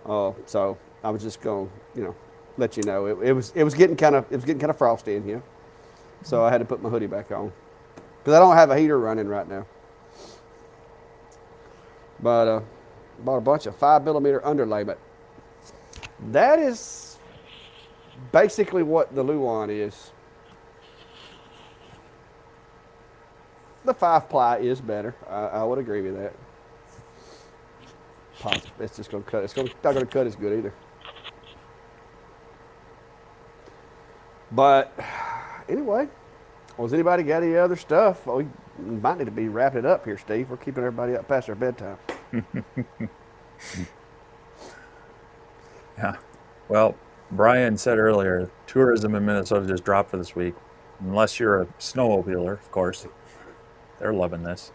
So I was just going to, let you know it was getting kind of frosty in here. So I had to put my hoodie back on because I don't have a heater running right now. But bought a bunch of 5mm underlayment. That is basically what the Luan is. The 5-ply is better. I would agree with that. It's just going to cut. It's not going to cut as good either. But anyway, was anybody got any other stuff? We might need to be wrapping it up here, Steve. We're keeping everybody up past their bedtime. Yeah. Well, Brian said earlier, tourism in Minnesota just dropped for this week. Unless you're a snowmobiler, of course. They're loving this.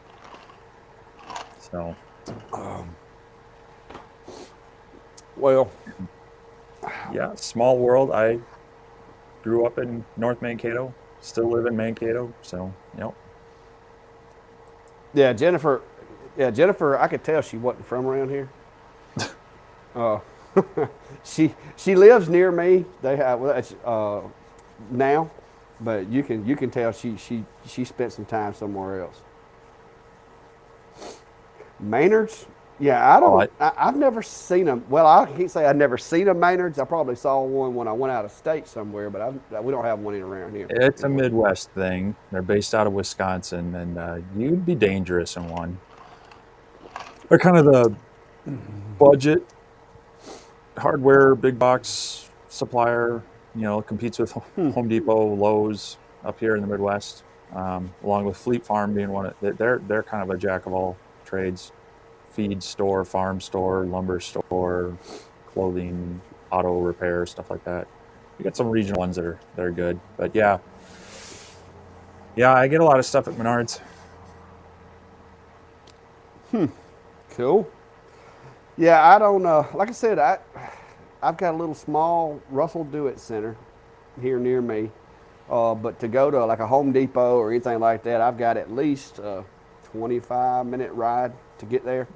So. Well. Yeah, small world. I grew up in North Mankato. Still live in Mankato. So, Yeah, Jennifer. I could tell she wasn't from around here. She lives near me. They have now, but you can tell she spent some time somewhere else. Maynard's, yeah, I've never seen them. Well, I can't say I've never seen a Maynard's. I probably saw one when I went out of state somewhere, but we don't have one around here. It's a Midwest thing. They're based out of Wisconsin, and you'd be dangerous in one. They're kind of budget hardware, big box supplier. Competes with Home Depot, Lowe's up here in the Midwest, along with Fleet Farm being one of they're kind of a jack of all trades: feed store, farm store, lumber store, clothing, auto repair, stuff like that. We got some regional ones that are good, but yeah, I get a lot of stuff at Menards. Cool. Yeah, I don't know. Like I said, I've got a little small Russell Do-It Center here near me. But to go to like a Home Depot or anything like that, I've got at least a 25-minute ride to get there.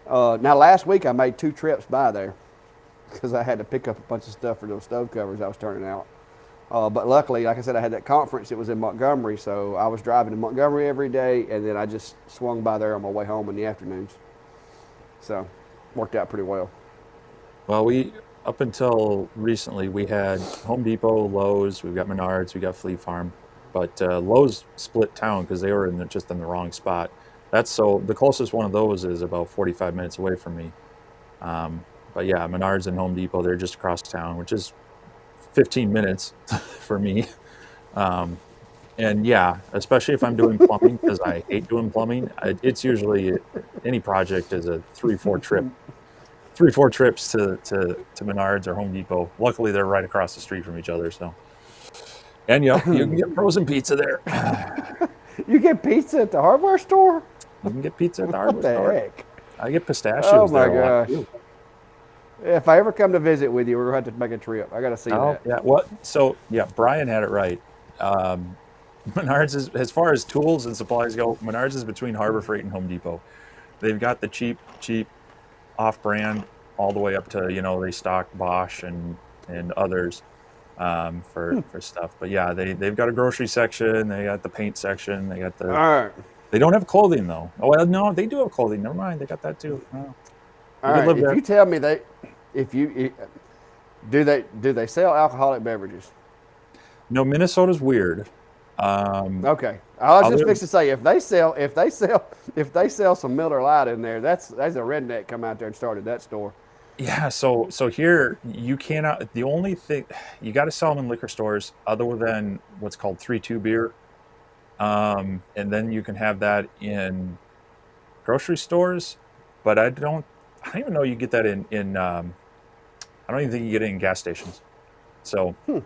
Now, last week I made 2 trips by there because I had to pick up a bunch of stuff for those stove covers I was turning out. But luckily, like I said, I had that conference. It was in Montgomery, so I was driving to Montgomery every day, and then I just swung by there on my way home in the afternoons. So, worked out pretty well. Well, we up until recently we had Home Depot, Lowe's, we've got Menards, we got Fleet Farm, but Lowe's split town because they were just in the wrong spot. The closest one of those is about 45 minutes away from me. But yeah, Menards and Home Depot, they're just across town, which is 15 minutes for me. And yeah, especially if I'm doing plumbing, because I hate doing plumbing. It's usually any project is a 3-4 trips to Menards or Home Depot. Luckily, they're right across the street from each other. So, and you can get frozen pizza there. You get pizza at the hardware store? You can get pizza at the What hardware the store. heck? I get pistachios Oh my there a lot gosh. too. If I ever come to visit with you, we're going to have to make a trip. I got to see Oh that. yeah, what? So yeah, Brian had it right. Menards is, as far as tools and supplies go, Menards is between Harbor Freight and Home Depot. They've got the cheap off-brand all the way up to they stock Bosch and others for stuff. But yeah, they've got a grocery section. They got the paint section. They got All right. They don't have clothing though. Oh well, no, they do have clothing. Never mind, they got that too. Oh, All you could right. live If there. you tell me do they sell alcoholic beverages? No, Minnesota's weird. Okay. I was just Other fixing to say if they sell some Miller Lite in there, that's a redneck come out there and started that store. Yeah, so here you cannot. The only thing you got to sell them in liquor stores, other than what's called 3-2 beer, and then you can have that in grocery stores. But I don't even know you get that in. I don't even think you get it in gas stations. So yeah,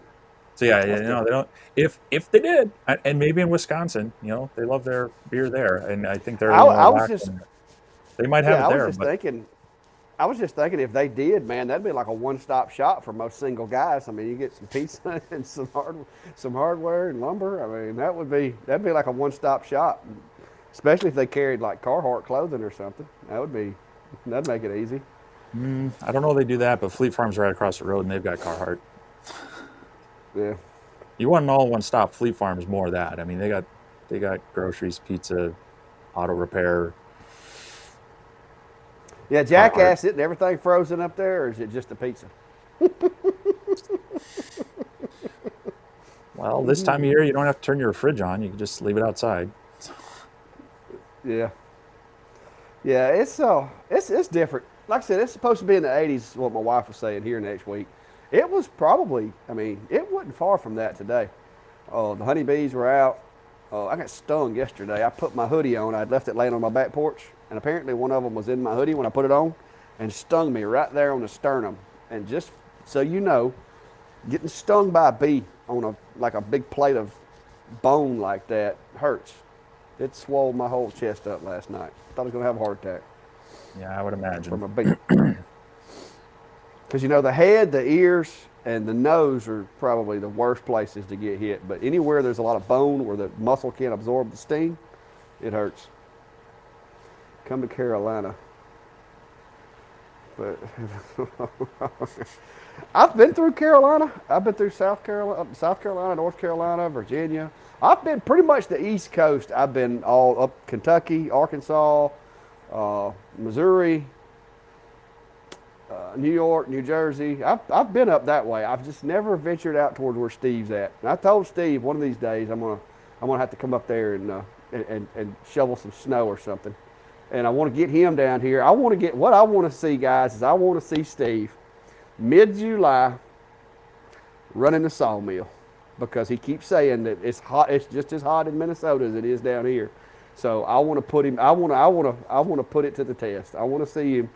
That's they different. don't. If they did, and maybe in Wisconsin, they love their beer there, and I think they're a little more I was lax. just They might have yeah, it there, but I was just thinking if they did, man, that'd be like a one-stop shop for most single guys. I mean, you get some pizza and some hardware and lumber. I mean, that'd be like a one-stop shop, especially if they carried like Carhartt clothing or something. That'd make it easy. I don't know if they do that. But Fleet Farm's right across the road, and they've got Carhartt. Yeah. You want an all one stop. Fleet Farm's more of that. I mean, they got groceries, pizza, auto repair, Yeah, Carhartt. Jackass, isn't everything frozen up there, or is it just the pizza? Well, this time of year, you don't have to turn your fridge on. You can just leave it outside. Yeah. Yeah, it's different. Like I said, it's supposed to be in the 80s. What my wife was saying here next week. It was probably. I mean, it wasn't far from that today. The honeybees were out. I got stung yesterday. I put my hoodie on. I'd left it laying on my back porch, and apparently one of them was in my hoodie when I put it on, and stung me right there on the sternum. And just so you know, getting stung by a bee on a big plate of bone like that hurts. It swelled my whole chest up last night. Thought I was gonna have a heart attack Yeah, I would imagine. from a bee. Because the head, the ears, and the nose are probably the worst places to get hit. But anywhere there's a lot of bone where the muscle can't absorb the sting, it hurts. Come to Carolina. But I've been through Carolina. I've been through South Carolina, North Carolina, Virginia. I've been pretty much the East Coast. I've been all up Kentucky, Arkansas, Missouri, New York, New Jersey. I've been up that way. I've just never ventured out towards where Steve's at. And I told Steve one of these days I'm gonna have to come up there and shovel some snow or something. and I want to get him down here. What I want to see, guys, is I want to see Steve mid-July running the sawmill, because he keeps saying that it's hot. It's just as hot in Minnesota as it is down here. So I want to put him. I want to put it to the test. I want to see him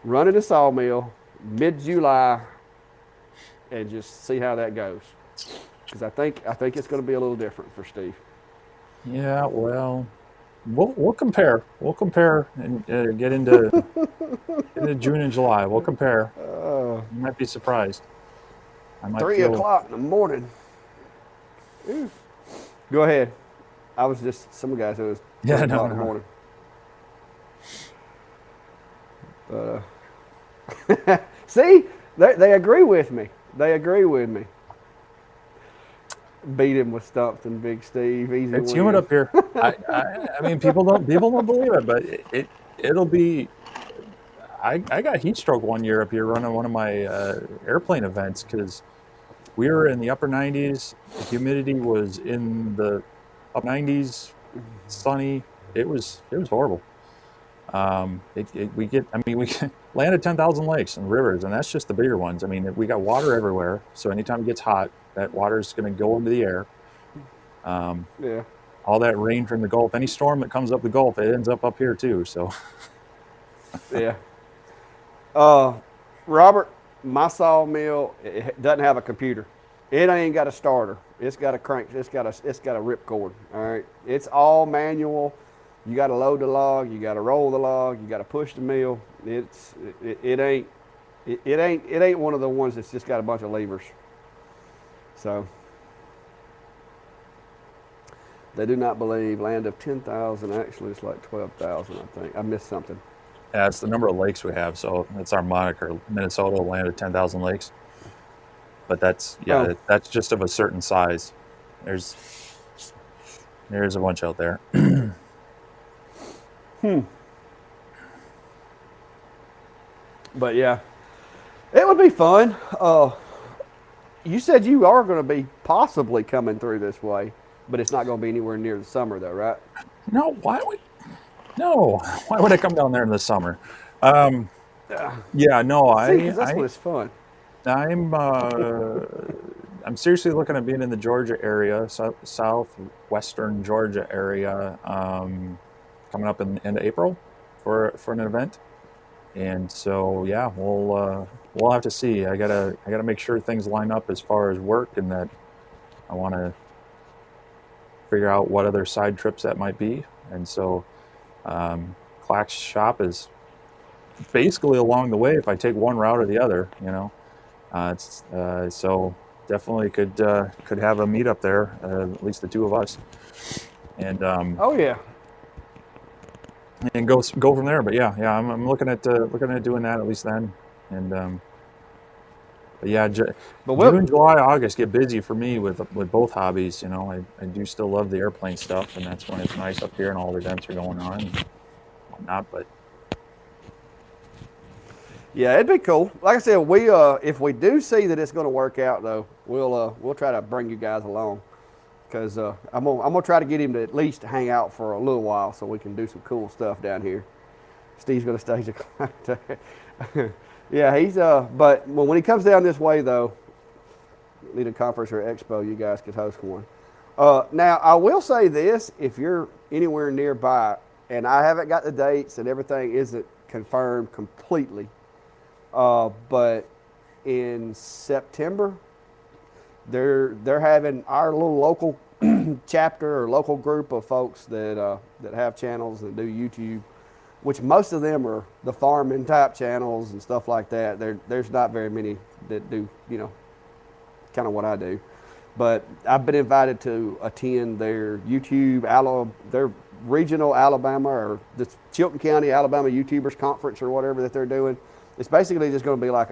running the sawmill mid-July, and just see how that goes. Because I think it's going to be a little different for Steve. Yeah, well, we'll compare. We'll compare and get into June and July. We'll compare. You might be surprised. I might 3:00 in the morning. Ooh. Go ahead. I was just some guys. It was 3:00 in the morning. See, they agree with me. They agree with me. Beat him with Stumpton, Big Steve. Easy. It's humid up here. I mean, people don't believe it, but it'll be. I got heat stroke one year up here running one of my airplane events, because we were in the upper 90s. The humidity was in the upper 90s. Sunny. It was horrible. We landed 10,000 lakes and rivers, and that's just the bigger ones. I mean, we got water everywhere, so anytime it gets hot, that water is going to go into the air. Yeah. All that rain from the Gulf, any storm that comes up the Gulf, it ends up here too. So. Yeah. Robert, my sawmill, it doesn't have a computer. It ain't got a starter. It's got a crank. It's got a ripcord. All right. It's all manual. You got to load the log. You got to roll the log. You got to push the mill. It ain't one of the ones that's just got a bunch of levers. So they do not believe land of 10,000. Actually, it's like 12,000. I think I missed something. Yeah, it's the number of lakes we have, so that's our moniker. Minnesota, land of 10,000 lakes. But that's just of a certain size. There's a bunch out there. But yeah, it would be fun. You said you are going to be possibly coming through this way, but it's not going to be anywhere near the summer, though, right? No, why would I come down there in the summer? Yeah, no, See, 'cause that's when it's fun. I'm seriously looking at being in the Georgia area, southwestern Georgia area, coming up in April for an event. And so, yeah, we'll have to see. I gotta make sure things line up as far as work, and that I want to figure out what other side trips that might be. And so, Clack's shop is basically along the way. If I take one route or the other, so definitely could have a meet up there, at least the two of us, and oh yeah. And go from there. But yeah, I'm looking at doing that at least then. And but yeah, June, July, August get busy for me with both hobbies. I do still love the airplane stuff, and that's when it's nice up here and all the events are going on and whatnot. But yeah, it'd be cool. Like I said, if we do see that it's going to work out, though, we'll try to bring you guys along. Because I'm gonna try to get him to at least hang out for a little while, so we can do some cool stuff down here. Steve's gonna stage a yeah, he's but when he comes down this way, though, need a conference or expo, you guys could host one. Now I will say this: if you're anywhere nearby, and I haven't got the dates and everything isn't confirmed completely, but in September, they're having our little local chapter or local group of folks that have channels that do YouTube, which most of them are the farming type channels and stuff like that. There's not very many that do, kind of what I do. But I've been invited to attend their their regional Alabama, or the Chilton County, Alabama YouTubers Conference or whatever that they're doing. It's basically just going to be like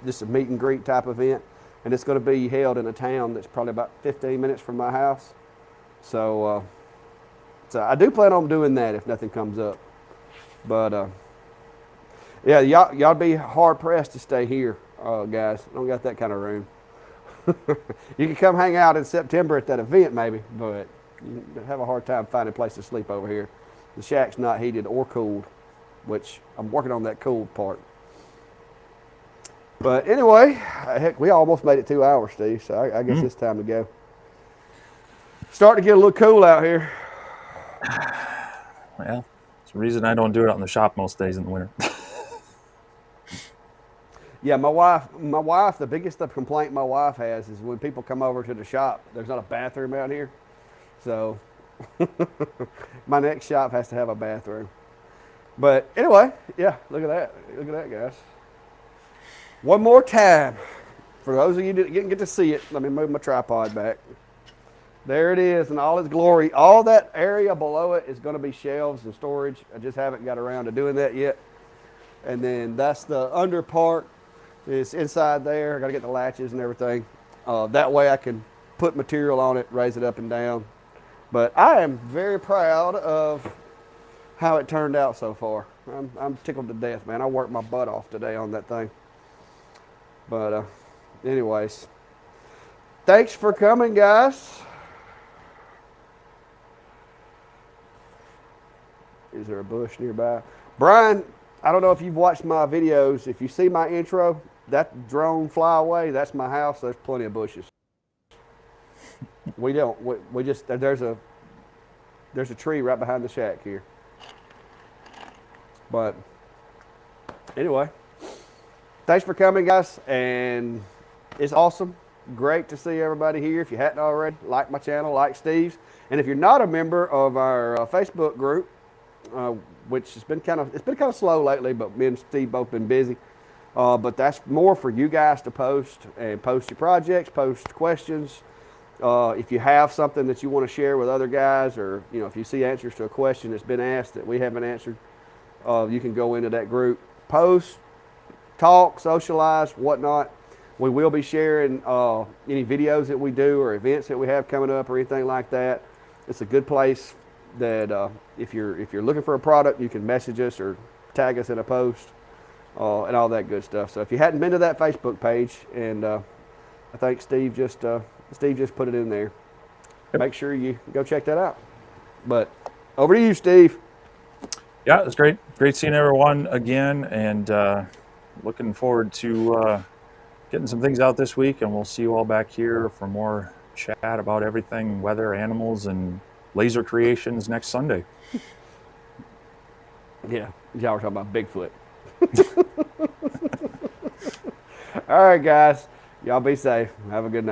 just a meet and greet type event. And it's going to be held in a town that's probably about 15 minutes from my house. So I do plan on doing that if nothing comes up. But yeah, y'all be hard pressed to stay here, guys. I don't got that kind of room. You can come hang out in September at that event maybe, but you have a hard time finding a place to sleep over here. The shack's not heated or cooled, which I'm working on that cooled part. But anyway, heck, we almost made it 2 hours, Steve. So I guess it's time to go. Starting to get a little cool out here. Well, it's the reason I don't do it out in the shop most days in the winter. Yeah, my wife, the biggest complaint my wife has is when people come over to the shop, there's not a bathroom out here. So my next shop has to have a bathroom. But anyway, yeah, look at that. Look at that, guys. One more time. For those of you that didn't get to see it, let me move my tripod back. There it is in all its glory. All that area below it is going to be shelves and storage. I just haven't got around to doing that yet. And then that's the under part. It's inside there. I got to get the latches and everything. That way I can put material on it, raise it up and down. But I am very proud of how it turned out so far. I'm tickled to death, man. I worked my butt off today on that thing. But anyways, thanks for coming, guys. Is there a bush nearby? Brian, I don't know if you've watched my videos. If you see my intro, that drone fly away, that's my house. There's plenty of bushes. We don't. We just, there's a tree right behind the shack here. But anyway, thanks for coming, guys. And it's awesome. Great to see everybody here. If you hadn't already, like my channel, like Steve's. And if you're not a member of our Facebook group, which has been kind of slow lately, but me and Steve both been busy. But that's more for you guys to post your projects, post questions. If you have something that you want to share with other guys, or if you see answers to a question that's been asked that we haven't answered, you can go into that group, post, talk, socialize, whatnot. We will be sharing any videos that we do or events that we have coming up or anything like that. It's a good place that if you're looking for a product, you can message us or tag us in a post and all that good stuff. So if you hadn't been to that Facebook page, and I think Steve just put it in there, make sure you go check that out. But over to you, Steve. Yeah, it was great seeing everyone again, and looking forward to getting some things out this week, and we'll see you all back here for more chat about everything weather, animals, and laser creations next Sunday. Yeah, y'all were talking about Bigfoot. All right, guys. Y'all be safe. Have a good night.